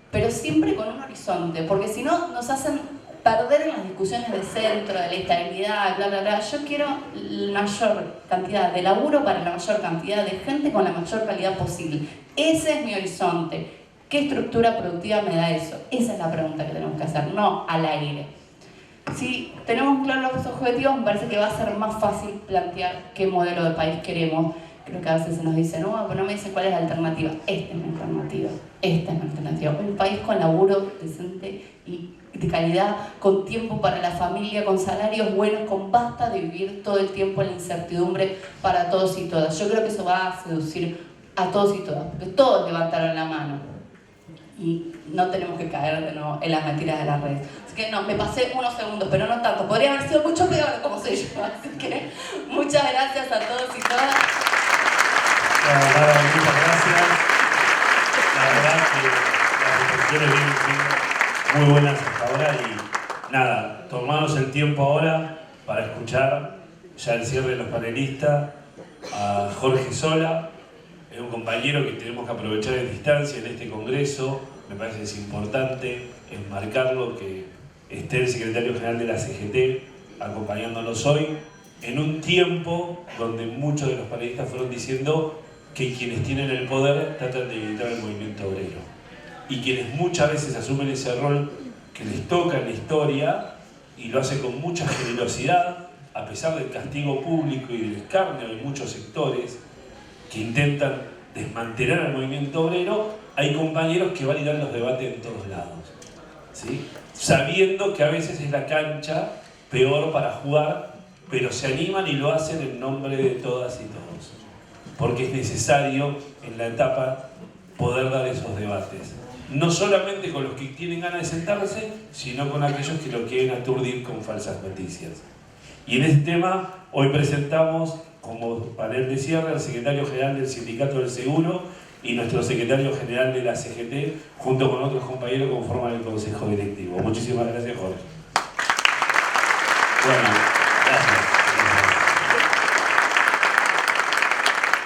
pero siempre con un horizonte, porque si no nos hacen perder en las discusiones de centro, de la estabilidad, bla, bla, bla. Yo quiero la mayor cantidad de laburo para la mayor cantidad de gente con la mayor calidad posible. Ese es mi horizonte. ¿Qué estructura productiva me da eso? Esa es la pregunta que tenemos que hacer, no al aire. Si tenemos claros los objetivos, me parece que va a ser más fácil plantear qué modelo de país queremos, creo que a veces se nos dice, no, pero no me dicen cuál es la alternativa. Esta es mi alternativa, esta es mi alternativa. Un país con laburo decente y de calidad, con tiempo para la familia, con salarios buenos, con basta de vivir todo el tiempo en la incertidumbre para todos y todas. Yo creo que eso va a seducir a todos y todas, porque todos levantaron la mano y no tenemos que caer de nuevo en las mentiras de las redes. Así que no, me pasé unos segundos, pero no tanto. Podría haber sido mucho peor, como soy yo. Así que muchas gracias a todos y todas. Muchas gracias. La verdad que las reflexiones vienen siendo muy buenas hasta ahora y nada, tomarnos el tiempo ahora para escuchar ya el cierre de los panelistas a Jorge Sola. Es un compañero que tenemos que aprovechar en distancia en este congreso. Me parece que es importante enmarcarlo, que esté el secretario general de la CGT acompañándonos hoy en un tiempo donde muchos de los panelistas fueron diciendo que quienes tienen el poder tratan de evitar el movimiento obrero y quienes muchas veces asumen ese rol que les toca en la historia y lo hacen con mucha generosidad a pesar del castigo público y del escarnio de muchos sectores que intentan desmantelar al movimiento obrero. Hay compañeros que van y dan los debates en todos lados, ¿sí? Sabiendo que a veces es la cancha peor para jugar, pero se animan y lo hacen en nombre de todas y todos, porque es necesario en la etapa poder dar esos debates, no solamente con los que tienen ganas de sentarse, sino con aquellos que lo quieren aturdir con falsas noticias. Y en este tema hoy presentamos como panel de cierre al secretario general del Sindicato del Seguro y nuestro secretario general de la CGT, junto con otros compañeros que conforman el Consejo Directivo. Muchísimas gracias, Jorge. Bueno,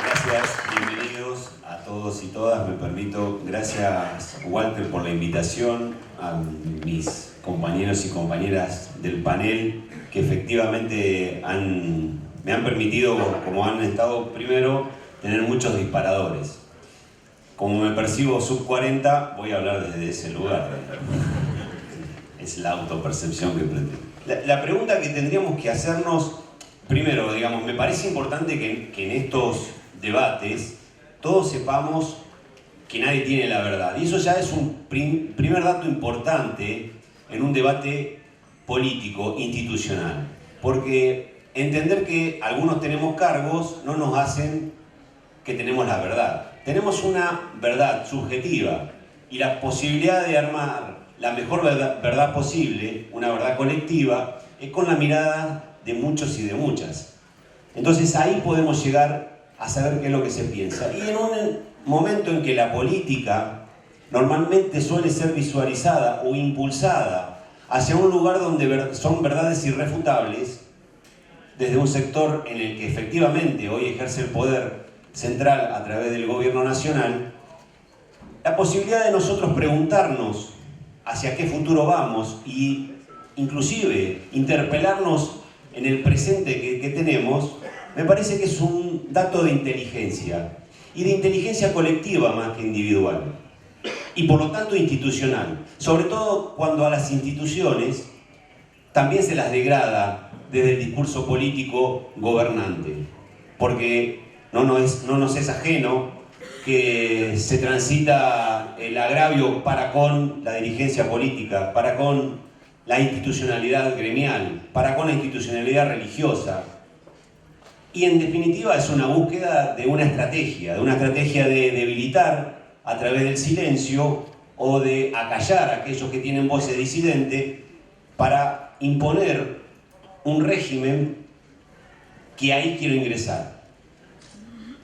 gracias, bienvenidos a todos y todas. Me permito, gracias Walter por la invitación, a mis compañeros y compañeras del panel que efectivamente me han permitido, como han estado primero, tener muchos disparadores. Como me percibo sub 40, voy a hablar desde ese lugar. Es la autopercepción que pretendo. La pregunta que tendríamos que hacernos, primero, digamos, me parece importante que en estos debates todos sepamos que nadie tiene la verdad. Y eso ya es un primer dato importante en un debate político, institucional. Porque entender que algunos tenemos cargos no nos hacen que tenemos la verdad. Tenemos una verdad subjetiva y la posibilidad de armar la mejor verdad posible, una verdad colectiva, es con la mirada de muchos y de muchas. Entonces ahí podemos llegar a saber qué es lo que se piensa. Y en un momento en que la política normalmente suele ser visualizada o impulsada hacia un lugar donde son verdades irrefutables, desde un sector en el que efectivamente hoy ejerce el poder central a través del gobierno nacional, la posibilidad de nosotros preguntarnos hacia qué futuro vamos y inclusive interpelarnos en el presente que tenemos, me parece que es un dato de inteligencia, y de inteligencia colectiva más que individual, y por lo tanto institucional, sobre todo cuando a las instituciones también se las degrada desde el discurso político gobernante, porque no nos es ajeno que se transita el agravio para con la dirigencia política, para con la institucionalidad gremial, para con la institucionalidad religiosa. Y en definitiva es una búsqueda de una estrategia de debilitar a través del silencio o de acallar a aquellos que tienen voces disidentes para imponer un régimen que ahí quiero ingresar.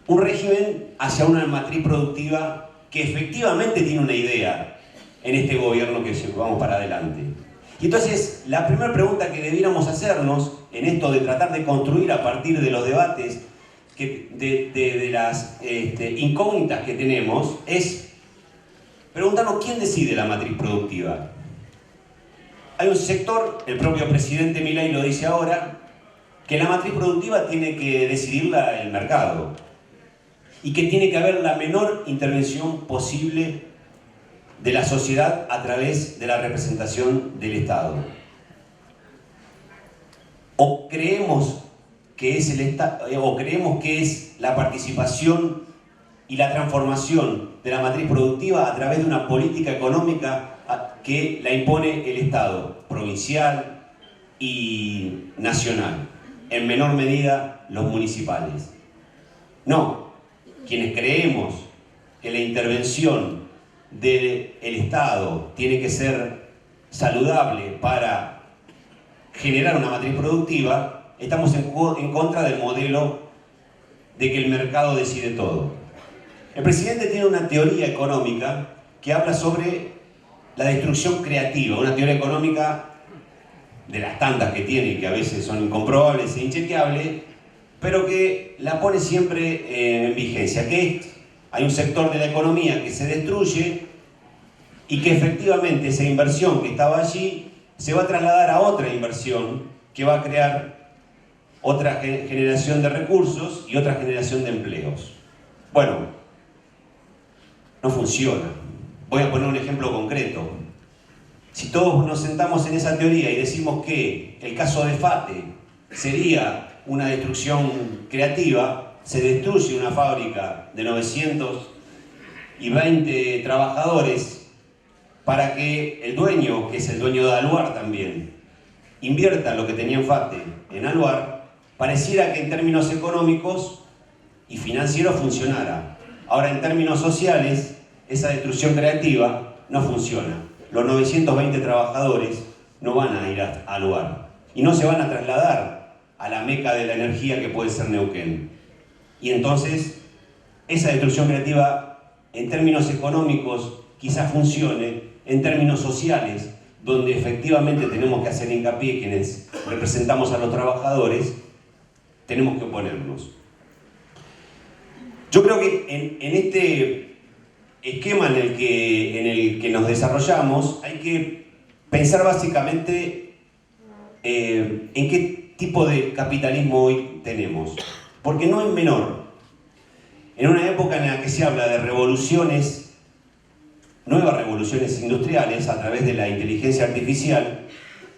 Un régimen hacia una matriz productiva que efectivamente tiene una idea en este gobierno que vamos para adelante. Y entonces, la primera pregunta que debiéramos hacernos en esto de tratar de construir a partir de los debates, de las incógnitas que tenemos, es preguntarnos quién decide la matriz productiva. Hay un sector, el propio presidente Milei lo dice ahora, que la matriz productiva tiene que decidirla el mercado y que tiene que haber la menor intervención posible de la sociedad a través de la representación del Estado. O creemos que es el Estado, o creemos que es la participación y la transformación de la matriz productiva a través de una política económica que la impone el Estado, provincial y nacional, en menor medida los municipales. No, quienes creemos que la intervención del Estado tiene que ser saludable para generar una matriz productiva, estamos en contra del modelo de que el mercado decide todo. El presidente tiene una teoría económica que habla sobre la destrucción creativa, una teoría económica de las tantas que tiene, que a veces son incomprobables e inchequeables, pero que la pone siempre en vigencia, que hay un sector de la economía que se destruye y que efectivamente esa inversión que estaba allí se va a trasladar a otra inversión que va a crear otra generación de recursos y otra generación de empleos. Bueno, no funciona. Voy a poner un ejemplo concreto. Si todos nos sentamos en esa teoría y decimos que el caso de FATE sería una destrucción creativa, se destruye una fábrica de 920 trabajadores para que el dueño, que es el dueño de Aluar también, invierta lo que tenía en FATE en Aluar, pareciera que en términos económicos y financieros funcionara. Ahora, en términos sociales, esa destrucción creativa no funciona. Los 920 trabajadores no van a ir a Aluar y no se van a trasladar a la meca de la energía que puede ser Neuquén. Y entonces, esa destrucción creativa, en términos económicos, quizás funcione, en términos sociales, donde efectivamente tenemos que hacer hincapié quienes representamos a los trabajadores, tenemos que oponernos. Yo creo que en este esquema en el que nos desarrollamos, hay que pensar básicamente en qué tipo de capitalismo hoy tenemos. Porque no es menor. En una época en la que se habla de revoluciones, nuevas revoluciones industriales a través de la inteligencia artificial,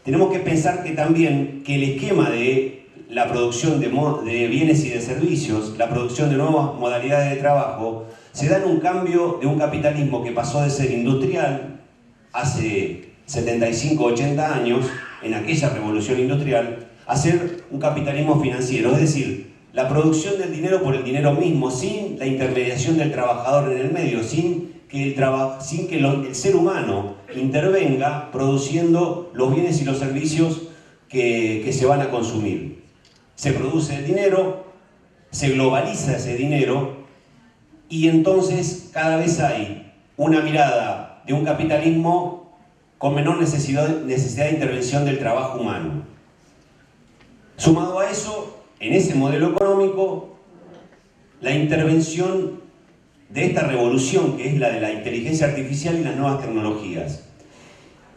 tenemos que pensar que también que el esquema de la producción de bienes y de servicios, la producción de nuevas modalidades de trabajo, se da en un cambio de un capitalismo que pasó de ser industrial hace 75, 80 años, en aquella revolución industrial, a ser un capitalismo financiero, es decir, la producción del dinero por el dinero mismo, sin la intermediación del trabajador en el medio, sin que el ser humano intervenga produciendo los bienes y los servicios que se van a consumir. Se produce el dinero, se globaliza ese dinero y entonces cada vez hay una mirada de un capitalismo con menor necesidad de intervención del trabajo humano. Sumado a eso, en ese modelo económico, la intervención de esta revolución, que es la de la inteligencia artificial y las nuevas tecnologías.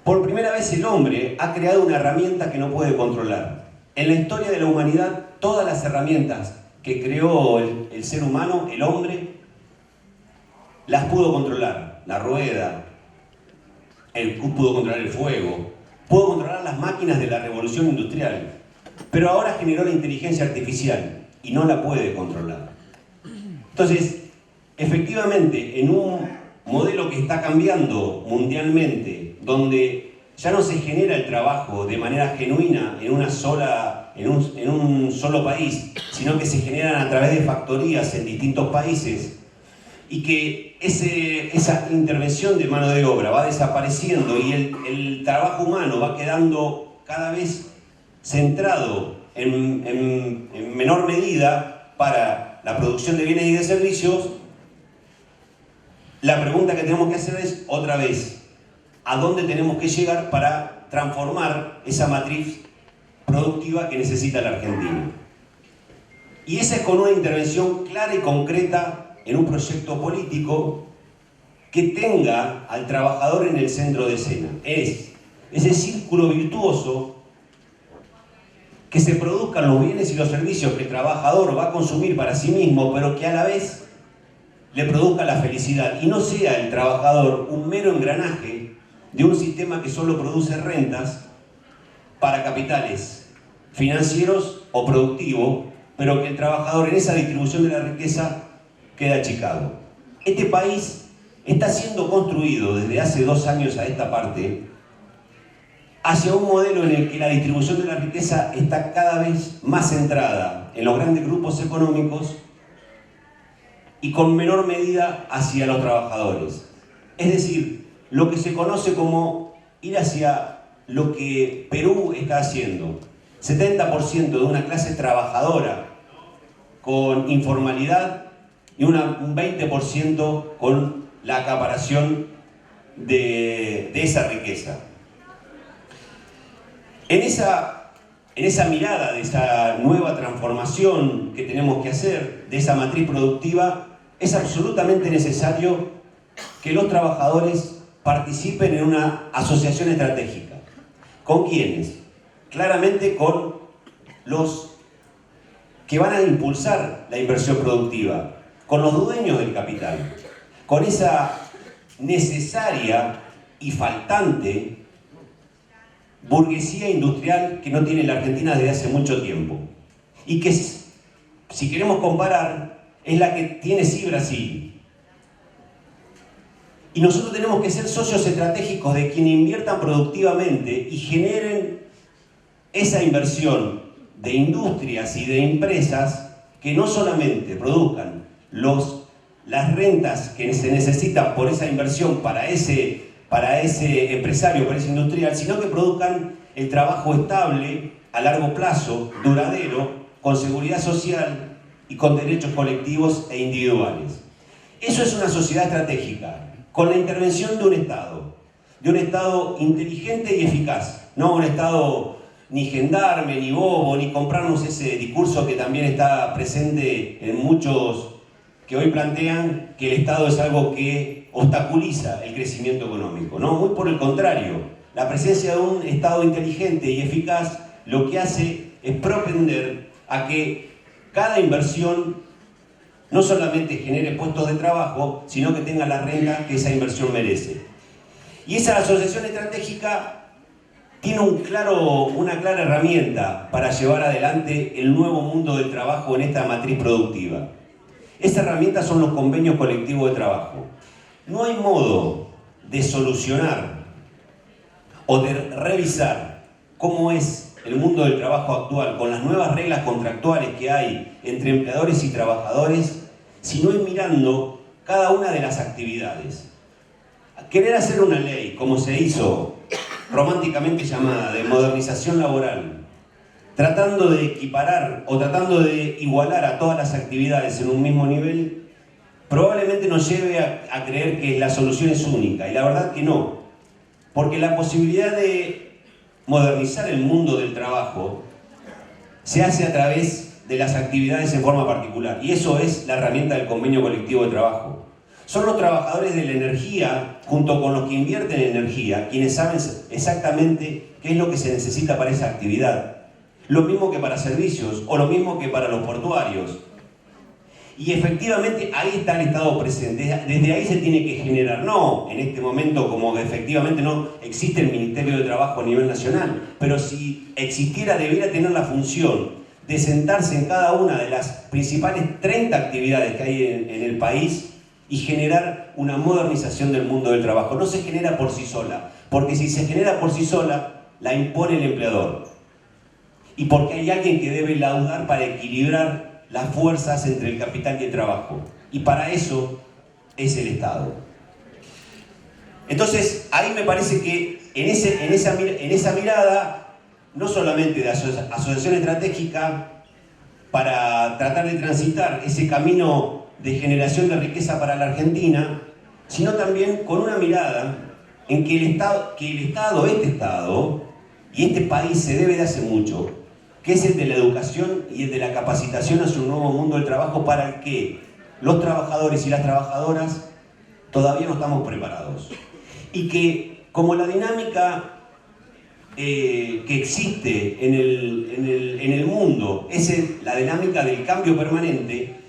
Por primera vez el hombre ha creado una herramienta que no puede controlar. En la historia de la humanidad, todas las herramientas que creó el ser humano, el hombre, las pudo controlar. La rueda, pudo controlar el fuego, pudo controlar las máquinas de la revolución industrial. Pero ahora generó la inteligencia artificial y no la puede controlar. Entonces, efectivamente, en un modelo que está cambiando mundialmente, donde ya no se genera el trabajo de manera genuina en un solo país, sino que se generan a través de factorías en distintos países, y que esa intervención de mano de obra va desapareciendo y el trabajo humano va quedando cada vez centrado en menor medida para la producción de bienes y de servicios, la pregunta que tenemos que hacer es, otra vez, ¿a dónde tenemos que llegar para transformar esa matriz productiva que necesita la Argentina? Y esa es con una intervención clara y concreta en un proyecto político que tenga al trabajador en el centro de escena. Es ese círculo virtuoso, que se produzcan los bienes y los servicios que el trabajador va a consumir para sí mismo, pero que a la vez le produzca la felicidad y no sea el trabajador un mero engranaje de un sistema que solo produce rentas para capitales financieros o productivos pero que el trabajador en esa distribución de la riqueza queda achicado. Este país está siendo construido desde hace 2 años a esta parte hacia un modelo en el que la distribución de la riqueza está cada vez más centrada en los grandes grupos económicos y con menor medida hacia los trabajadores. Es decir, lo que se conoce como ir hacia lo que Perú está haciendo. 70% de una clase trabajadora con informalidad y un 20% con la acaparación de esa riqueza. En esa mirada de esa nueva transformación que tenemos que hacer, de esa matriz productiva, es absolutamente necesario que los trabajadores participen en una asociación estratégica. ¿Con quiénes? Claramente con los que van a impulsar la inversión productiva, con los dueños del capital, con esa necesaria y faltante burguesía industrial que no tiene la Argentina desde hace mucho tiempo y que, si queremos comparar, es la que tiene sí Brasil. Y nosotros tenemos que ser socios estratégicos de quienes inviertan productivamente y generen esa inversión de industrias y de empresas que no solamente produzcan las rentas que se necesitan por esa inversión para ese empresario, para ese industrial, sino que produzcan el trabajo estable, a largo plazo, duradero, con seguridad social y con derechos colectivos e individuales. Eso es una sociedad estratégica, con la intervención de un Estado inteligente y eficaz, no un Estado ni gendarme, ni bobo, ni comprarnos ese discurso que también está presente en muchos que hoy plantean que el Estado es algo que obstaculiza el crecimiento económico, ¿no? Muy por el contrario, la presencia de un Estado inteligente y eficaz lo que hace es propender a que cada inversión no solamente genere puestos de trabajo, sino que tenga la renta que esa inversión merece. Y esa asociación estratégica tiene una clara herramienta para llevar adelante el nuevo mundo del trabajo en esta matriz productiva. Esa herramienta son los convenios colectivos de trabajo. No hay modo de solucionar o de revisar cómo es el mundo del trabajo actual con las nuevas reglas contractuales que hay entre empleadores y trabajadores si no es mirando cada una de las actividades. Querer hacer una ley, como se hizo románticamente llamada de modernización laboral, tratando de equiparar o tratando de igualar a todas las actividades en un mismo nivel, probablemente nos lleve a creer que la solución es única, y la verdad que no, porque la posibilidad de modernizar el mundo del trabajo se hace a través de las actividades en forma particular, y eso es la herramienta del convenio colectivo de trabajo. Son los trabajadores de la energía, junto con los que invierten en energía, quienes saben exactamente qué es lo que se necesita para esa actividad. Lo mismo que para servicios, o lo mismo que para los portuarios. Y efectivamente ahí está el Estado presente, desde ahí se tiene que generar, no en este momento como que efectivamente no existe el Ministerio de Trabajo a nivel nacional, pero si existiera debiera tener la función de sentarse en cada una de las principales 30 actividades que hay en el país y generar una modernización del mundo del trabajo. No se genera por sí sola, porque si se genera por sí sola, la impone el empleador. Y porque hay alguien que debe laudar para equilibrar las fuerzas entre el capital y el trabajo. Y para eso es el Estado. Entonces, ahí me parece que en esa mirada, no solamente de asociación estratégica, para tratar de transitar ese camino de generación de riqueza para la Argentina, sino también con una mirada en que este Estado y este país se debe de hace mucho, que es el de la educación y el de la capacitación hacia un nuevo mundo del trabajo para el que los trabajadores y las trabajadoras todavía no estamos preparados. Y que, como la dinámica que existe en el mundo es la dinámica del cambio permanente,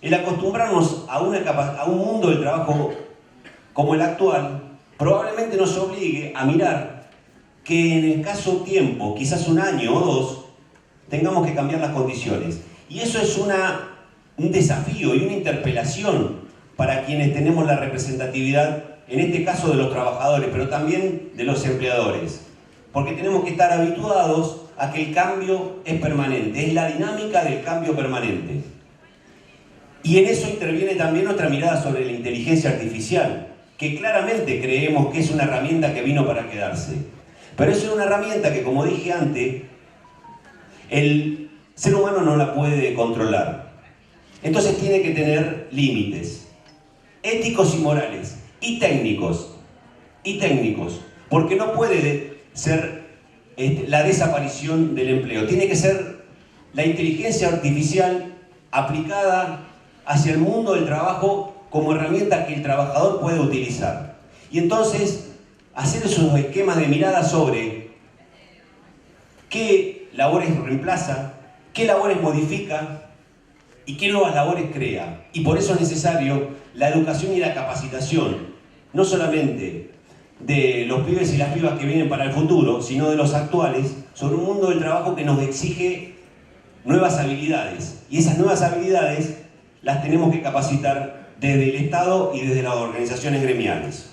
el acostumbrarnos a un mundo del trabajo como el actual probablemente nos obligue a mirar que en escaso tiempo, quizás un año o dos, tengamos que cambiar las condiciones. Y eso es un desafío y una interpelación para quienes tenemos la representatividad, en este caso de los trabajadores, pero también de los empleadores. Porque tenemos que estar habituados a que el cambio es permanente, es la dinámica del cambio permanente. Y en eso interviene también nuestra mirada sobre la inteligencia artificial, que claramente creemos que es una herramienta que vino para quedarse. Pero es una herramienta que, como dije antes, el ser humano no la puede controlar. Entonces tiene que tener límites éticos y morales, y técnicos, porque no puede ser la desaparición del empleo. Tiene que ser la inteligencia artificial aplicada hacia el mundo del trabajo como herramienta que el trabajador puede utilizar. Y entonces, hacer esos esquemas de mirada sobre qué labores reemplaza, qué labores modifica y qué nuevas labores crea. Y por eso es necesario la educación y la capacitación, no solamente de los pibes y las pibas que vienen para el futuro, sino de los actuales, sobre un mundo del trabajo que nos exige nuevas habilidades. Y esas nuevas habilidades las tenemos que capacitar desde el Estado y desde las organizaciones gremiales.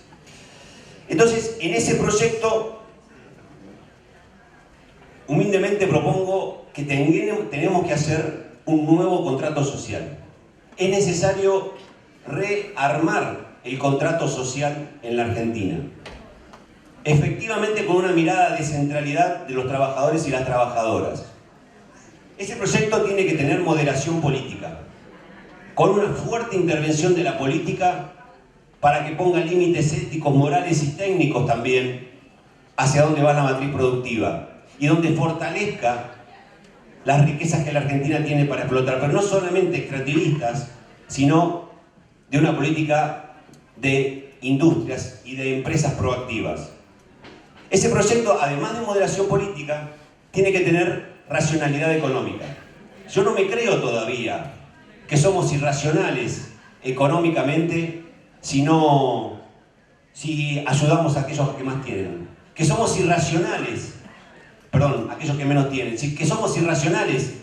Entonces, en ese proyecto, humildemente propongo que tenemos que hacer un nuevo contrato social. Es necesario rearmar el contrato social en la Argentina. Efectivamente, con una mirada de centralidad de los trabajadores y las trabajadoras. Ese proyecto tiene que tener moderación política, con una fuerte intervención de la política para que ponga límites éticos, morales y técnicos también hacia dónde va la matriz productiva y donde fortalezca las riquezas que la Argentina tiene para explotar, pero no solamente extractivistas, sino de una política de industrias y de empresas proactivas. Ese proyecto, además de moderación política, tiene que tener racionalidad económica. Yo no me creo todavía que somos irracionales económicamente si ayudamos a aquellos que más tienen. Que somos irracionales, aquellos que menos tienen. Que somos irracionales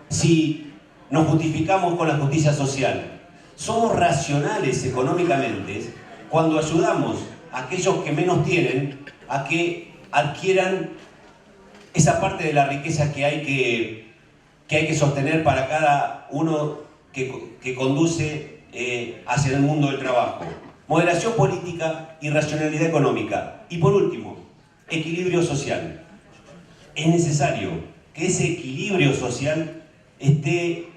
si nos justificamos con la justicia social. Somos racionales económicamente cuando ayudamos a aquellos que menos tienen a que adquieran esa parte de la riqueza que hay que sostener para cada uno que conduce hacia el mundo del trabajo. Moderación política y racionalidad económica. Y por último, equilibrio social. Es necesario que ese equilibrio social esté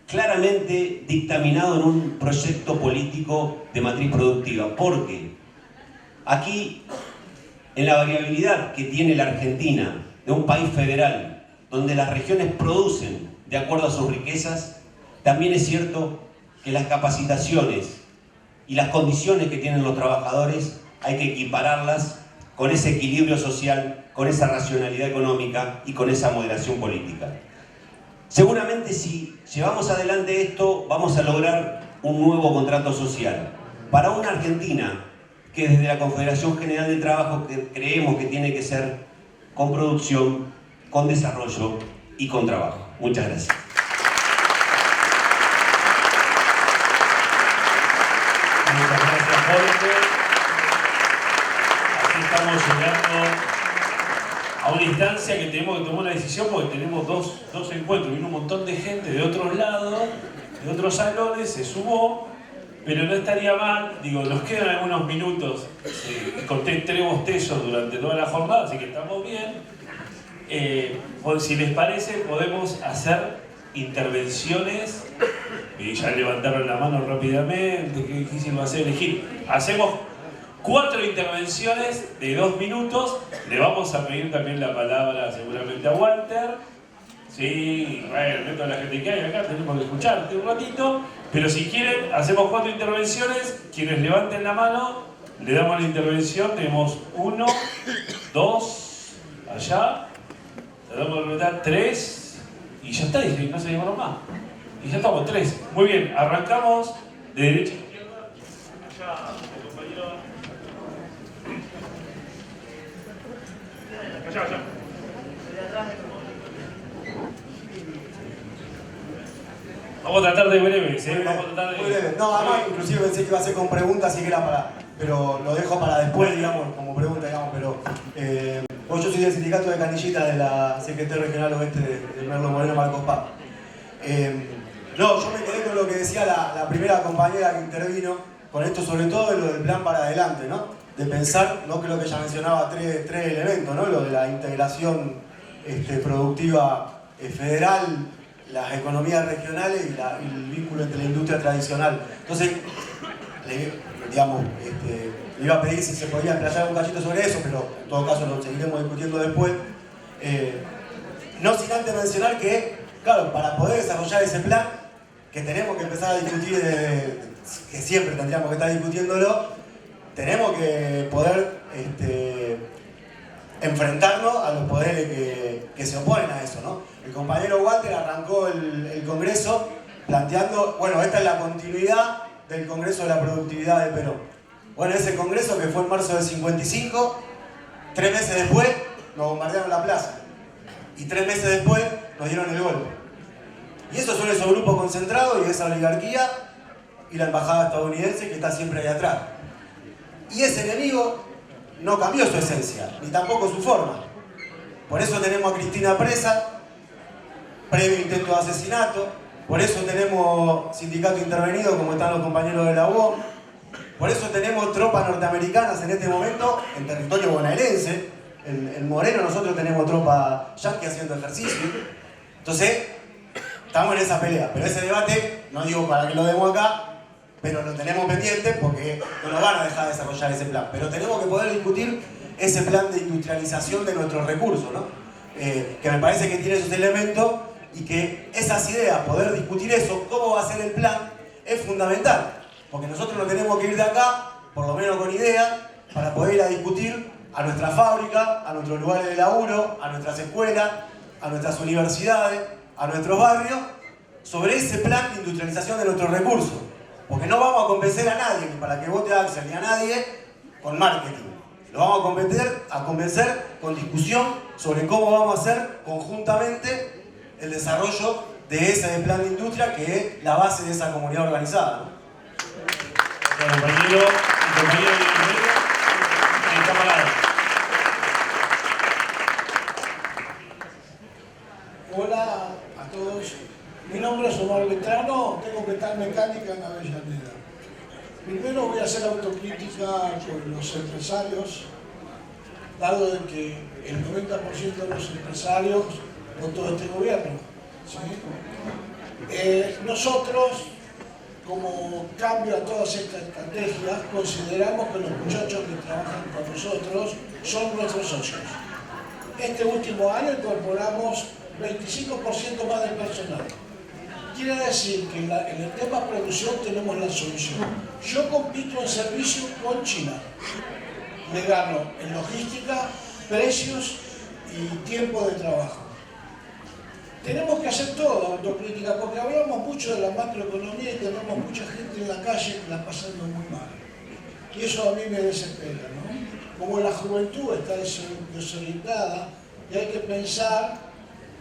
claramente dictaminado en un proyecto político de matriz productiva, porque aquí, en la variabilidad que tiene la Argentina, de un país federal, donde las regiones producen de acuerdo a sus riquezas, también es cierto que las capacitaciones y las condiciones que tienen los trabajadores hay que equipararlas con ese equilibrio social, con esa racionalidad económica y con esa moderación política. Seguramente si llevamos adelante esto, vamos a lograr un nuevo contrato social para una Argentina que desde la Confederación General del Trabajo creemos que tiene que ser con producción, con desarrollo y con trabajo. Muchas gracias. Muchas gracias, Jorge. Así estamos llegando a una instancia que tenemos que tomar una decisión porque tenemos dos encuentros. Vino un montón de gente de otros lados, de otros salones, se sumó, pero no estaría mal, nos quedan algunos minutos. Conté 3 bostezos durante toda la jornada, así que estamos bien. Si les parece, podemos hacer intervenciones. Ya levantaron la mano rápidamente, qué difícil va a ser elegir. Hacemos 4 intervenciones de 2 minutos. Le vamos a pedir también la palabra seguramente a Walter. Sí, bueno, toda la gente que hay acá, tenemos que escucharte un ratito. Pero si quieren, hacemos 4 intervenciones. Quienes levanten la mano, le damos la intervención. Tenemos 1, 2, allá. Le damos la verdad 3. Y ya está, y no se demoró más. Y ya estamos, 3. Muy bien, arrancamos de derecha a izquierda. Allá, el compañero. Allá. Vamos a tratar de breves, vamos a tratar de... Muy breve. No, además inclusive pensé que iba a ser con preguntas y que era para... Pero lo dejo para después, digamos, como pregunta, digamos, pero... yo soy del sindicato de canillitas de la CGT Regional Oeste de Merlo Moreno, Marcos Paz. No, yo me quedé con lo que decía la primera compañera que intervino, con esto sobre todo de lo del plan para adelante, ¿no? De pensar, no creo que ella mencionaba tres elementos, ¿no? Lo de la integración productiva federal, las economías regionales y el vínculo entre la industria tradicional. Entonces, le iba a pedir si se podía explayar un cachito sobre eso, pero en todo caso lo seguiremos discutiendo después. No sin antes mencionar que, claro, para poder desarrollar ese plan, que tenemos que empezar a discutir, que siempre tendríamos que estar discutiéndolo, tenemos que poder enfrentarnos a los poderes que se oponen a eso, ¿no? El compañero Walter arrancó el Congreso planteando, bueno, esta es la continuidad del Congreso de la Productividad de Perón. Bueno, ese Congreso que fue en marzo del 55, 3 meses después nos bombardearon la plaza y 3 meses después nos dieron el golpe. Y eso son esos grupos concentrados y esa oligarquía y la embajada estadounidense que está siempre ahí atrás. Y ese enemigo no cambió su esencia, ni tampoco su forma. Por eso tenemos a Cristina presa, previo intento de asesinato. Por eso tenemos sindicato intervenido, como están los compañeros de la UOM. Por eso tenemos tropas norteamericanas en este momento en territorio bonaerense. En Moreno nosotros tenemos tropas yanqui haciendo ejercicio. Entonces, estamos en esa pelea. Pero ese debate, no digo para que lo demos acá, pero lo tenemos pendiente porque no nos van a dejar desarrollar ese plan. Pero tenemos que poder discutir ese plan de industrialización de nuestros recursos, ¿no? Que me parece que tiene esos elementos y que esas ideas, poder discutir eso, cómo va a ser el plan, es fundamental. Porque nosotros nos tenemos que ir de acá, por lo menos con ideas, para poder ir a discutir a nuestra fábrica, a nuestros lugares de laburo, a nuestras escuelas, a nuestras universidades, a nuestros barrios, sobre ese plan de industrialización de nuestros recursos. Porque no vamos a convencer a nadie, ni para que vote a Axel, ni a nadie, con marketing. Lo vamos a convencer con discusión sobre cómo vamos a hacer conjuntamente el desarrollo de ese plan de industria que es la base de esa comunidad organizada, ¿no? Compañero Hola a todos. Mi nombre es Omar Vetrano, tengo metal mecánica en Avellaneda. Primero voy a hacer autocrítica con los empresarios, dado de que el 90% de los empresarios votó este gobierno. ¿Sí? Nosotros, como cambio a todas estas estrategias, consideramos que los muchachos que trabajan con nosotros son nuestros socios. Este último año incorporamos 25% más de personal. Quiere decir que en el tema producción tenemos la solución. Yo compito en servicio con China. Le gano en logística, precios y tiempo de trabajo. Tenemos que hacer todo autocrítica porque hablamos mucho de la macroeconomía y tenemos mucha gente en la calle que la está pasando muy mal. Y eso a mí me desespera, ¿no? Como la juventud está desorientada y hay que pensar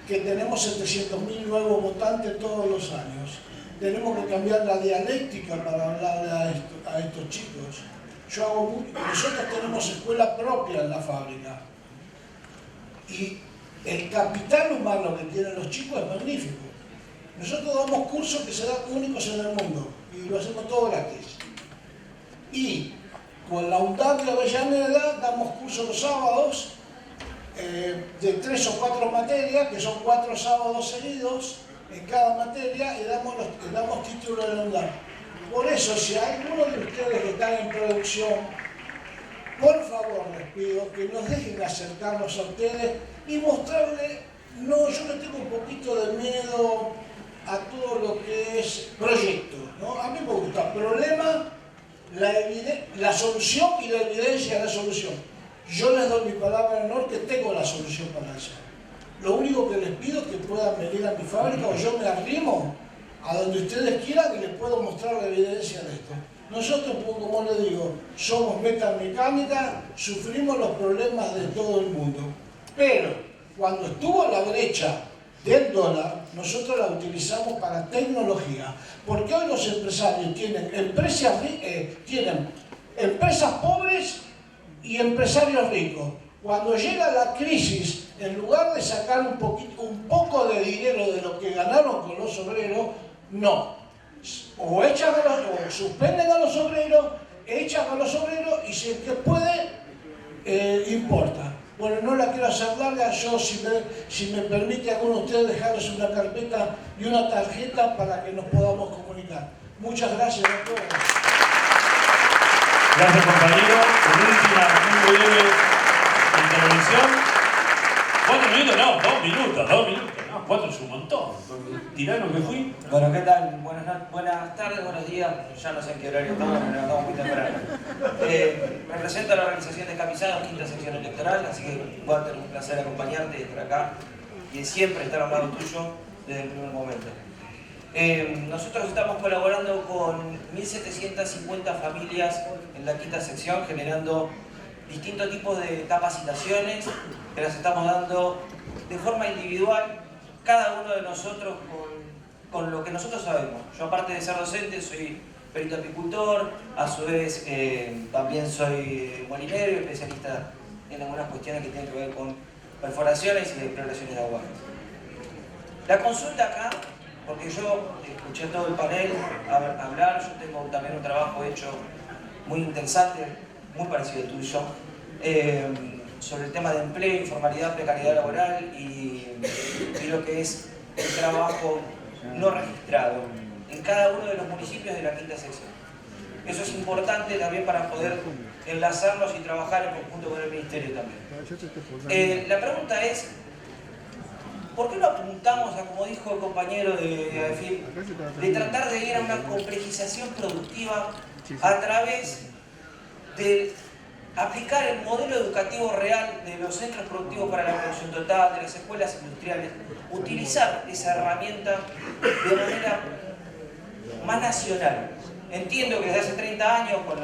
que tenemos 700.000 nuevos votantes todos los años. Tenemos que cambiar la dialéctica para hablarle a estos chicos. Nosotros tenemos escuela propia en la fábrica. Y el capital humano que tienen los chicos es magnífico. Nosotros damos cursos que se dan únicos en el mundo y lo hacemos todo gratis. Y con la UNDAD de Avellaneda damos cursos los sábados de 3 o 4 materias, que son 4 sábados seguidos en cada materia, y damos título de la UNDAD. Por eso, si hay alguno de ustedes que están en producción, por favor les pido que nos dejen acercarnos a ustedes y mostrarles, no, yo le tengo un poquito de miedo a todo lo que es proyecto, ¿no? A mí me gusta problema, la solución y la evidencia de la solución. Yo les doy mi palabra de honor que tengo la solución para eso. Lo único que les pido es que puedan venir a mi fábrica o yo me arrimo a donde ustedes quieran y les puedo mostrar la evidencia de esto. Nosotros, como les digo, somos metal mecánica, sufrimos los problemas de todo el mundo. Pero cuando estuvo la brecha del dólar, nosotros la utilizamos para tecnología. Porque hoy los empresarios tienen empresas pobres y empresarios ricos. Cuando llega la crisis, en lugar de sacar un poco de dinero de lo que ganaron con los obreros, no. O suspenden a los obreros, echan a los obreros y si el que puede, importa. Bueno, no la quiero hacer larga, yo si me permite alguno de ustedes dejarles una carpeta y una tarjeta para que nos podamos comunicar. Muchas gracias a todos. Gracias, compañero. Última, muy breve intervención. 4 minutos, no, 2 minutos, 2 minutos. No, 4 es un montón. Tirano que fui. Bueno, ¿qué tal? Buenas tardes, buenos días. Ya no sé en qué horario estamos, pero estamos muy temprano. Represento a la organización de Descamisados, quinta sección electoral, así que Walter, un placer acompañarte y estar acá y siempre estar al lado tuyo desde el primer momento. Nosotros estamos colaborando con 1.750 familias en la quinta sección, generando distintos tipos de capacitaciones que las estamos dando de forma individual, cada uno de nosotros con lo que nosotros sabemos. Yo, aparte de ser docente, soy perito apicultor, a su vez también soy molinero y especialista en algunas cuestiones que tienen que ver con perforaciones y exploraciones de aguas. La consulta acá, porque yo escuché todo el panel hablar, yo tengo también un trabajo hecho muy interesante, muy parecido al tuyo, sobre el tema de empleo, informalidad, precariedad laboral y lo que es el trabajo no registrado en cada uno de los municipios de la quinta sección. Eso es importante también para poder enlazarnos y trabajar en conjunto con el Ministerio también. La pregunta es, ¿por qué no apuntamos a, como dijo el compañero de AEFIP, de tratar de ir a una complejización productiva a través de aplicar el modelo educativo real de los centros productivos para la producción total, de las escuelas industriales, utilizar esa herramienta de manera más nacional? Entiendo que desde hace 30 años con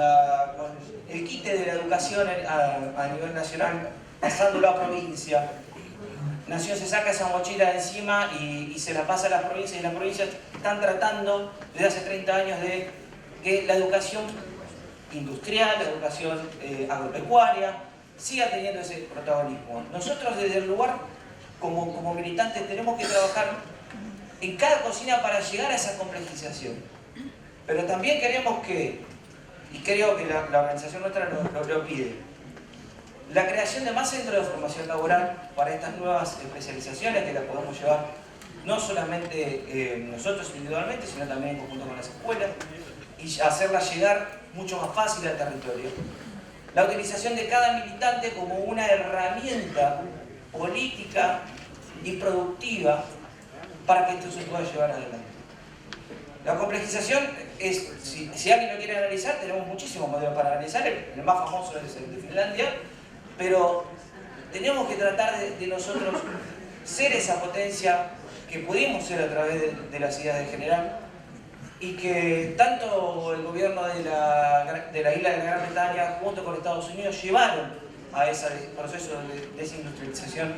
el quite de la educación a nivel nacional, pasándolo a provincia, Nación se saca esa mochila de encima y se la pasa a las provincias, y las provincias están tratando desde hace 30 años de que la educación industrial, la educación agropecuaria, siga teniendo ese protagonismo. Nosotros desde el lugar, como militantes, tenemos que trabajar en cada cocina para llegar a esa complejización. Pero también queremos que, y creo que la organización nuestra lo pide, la creación de más centros de formación laboral para estas nuevas especializaciones que las podemos llevar no solamente nosotros individualmente, sino también en conjunto con las escuelas, y hacerlas llegar mucho más fácil al territorio. La utilización de cada militante como una herramienta política y productiva para que esto se pueda llevar adelante. La complejización es, si alguien lo quiere analizar, tenemos muchísimos modelos para analizar, el más famoso es el de Finlandia, pero tenemos que tratar de nosotros ser esa potencia que pudimos ser a través de las ideas de general, y que tanto el gobierno de la isla de la Gran Bretaña junto con Estados Unidos llevaron a ese proceso de desindustrialización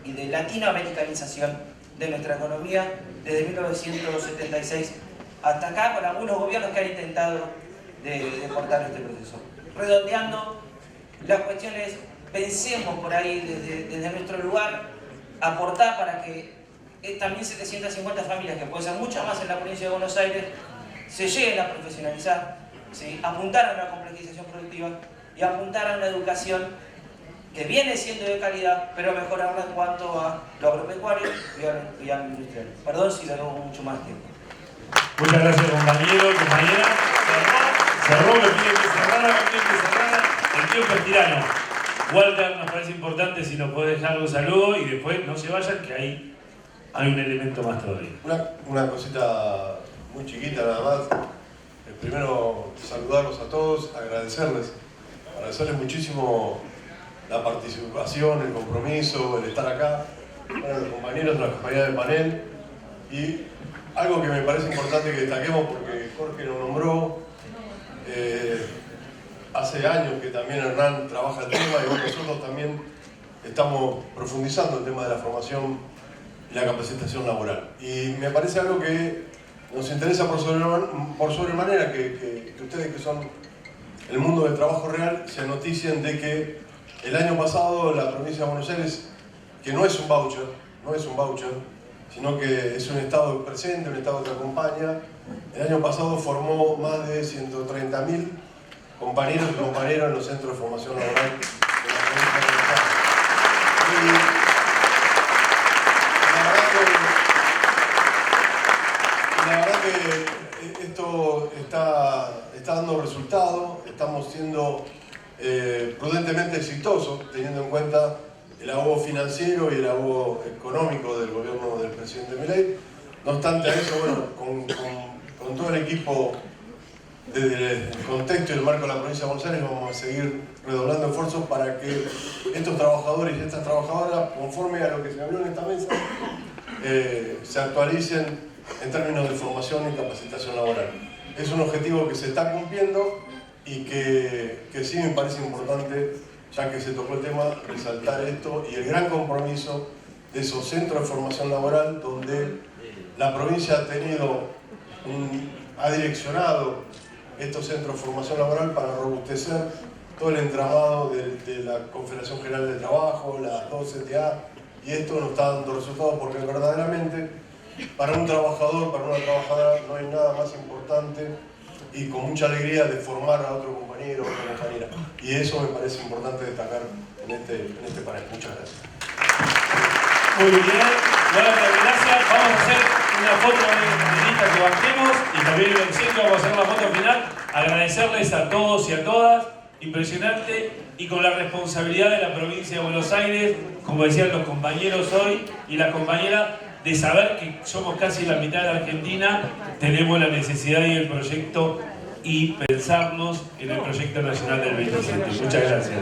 y de latinoamericanización de nuestra economía desde 1976 hasta acá, con algunos gobiernos que han intentado de cortar este proceso. Redondeando las cuestiones, pensemos por ahí desde nuestro lugar, aportar para que estas 1.750 familias, que pueden ser muchas más en la provincia de Buenos Aires, se lleguen a profesionalizar, ¿sí? Apuntar a una complejización productiva y apuntar a una educación que viene siendo de calidad, pero mejorarla en cuanto a lo agropecuario y a lo industrial. Perdón si le robo mucho más tiempo. Muchas gracias, compañero, compañera. Cerró, me pide que cerrara. El tiempo es tirano. Walter, nos parece importante si nos puede dejar un saludo y después no se vayan, que hay un elemento más todavía. Una cosita muy chiquita nada más. Primero, saludarlos a todos, agradecerles muchísimo la participación, el compromiso, el estar acá, bueno, los compañeros, las compañeras del panel, y algo que me parece importante que destaquemos porque Jorge lo nombró, hace años que también Hernán trabaja el tema y nosotros también estamos profundizando el tema de la formación y la capacitación laboral. Y me parece algo que nos interesa por sobremanera que ustedes que son el mundo del trabajo real se noticien de que el año pasado la provincia de Buenos Aires, que no es un voucher, sino que es un Estado presente, un Estado que acompaña, el año pasado formó más de 130.000 compañeros y compañeras en los centros de formación laboral de la provincia de Buenos Aires. Y la verdad que esto está dando resultado, estamos siendo prudentemente exitosos, teniendo en cuenta el ahogo financiero y el ahogo económico del gobierno del presidente Milei. No obstante a eso, bueno, con todo el equipo desde el contexto y el marco de la provincia de Buenos Aires vamos a seguir redoblando esfuerzos para que estos trabajadores y estas trabajadoras, conforme a lo que se habló en esta mesa, se actualicen en términos de formación y capacitación laboral. Es un objetivo que se está cumpliendo y que sí me parece importante, ya que se tocó el tema, resaltar esto y el gran compromiso de esos centros de formación laboral donde la provincia ha direccionado estos centros de formación laboral para robustecer todo el entramado de la Confederación General del Trabajo, las 2 CTA, y esto nos está dando resultados porque verdaderamente para un trabajador, para una trabajadora, no hay nada más importante y con mucha alegría de formar a otro compañero o otra compañera. Y eso me parece importante destacar en este panel. Muchas gracias. Muy bien, gracias. Vamos a hacer una foto de lista que bajemos y también en el centro vamos a hacer la foto final. Agradecerles a todos y a todas. Impresionante y con la responsabilidad de la provincia de Buenos Aires, como decían los compañeros hoy y las compañeras, de saber que somos casi la mitad de la Argentina, tenemos la necesidad y el proyecto y pensarnos en el proyecto nacional del 27. Muchas gracias.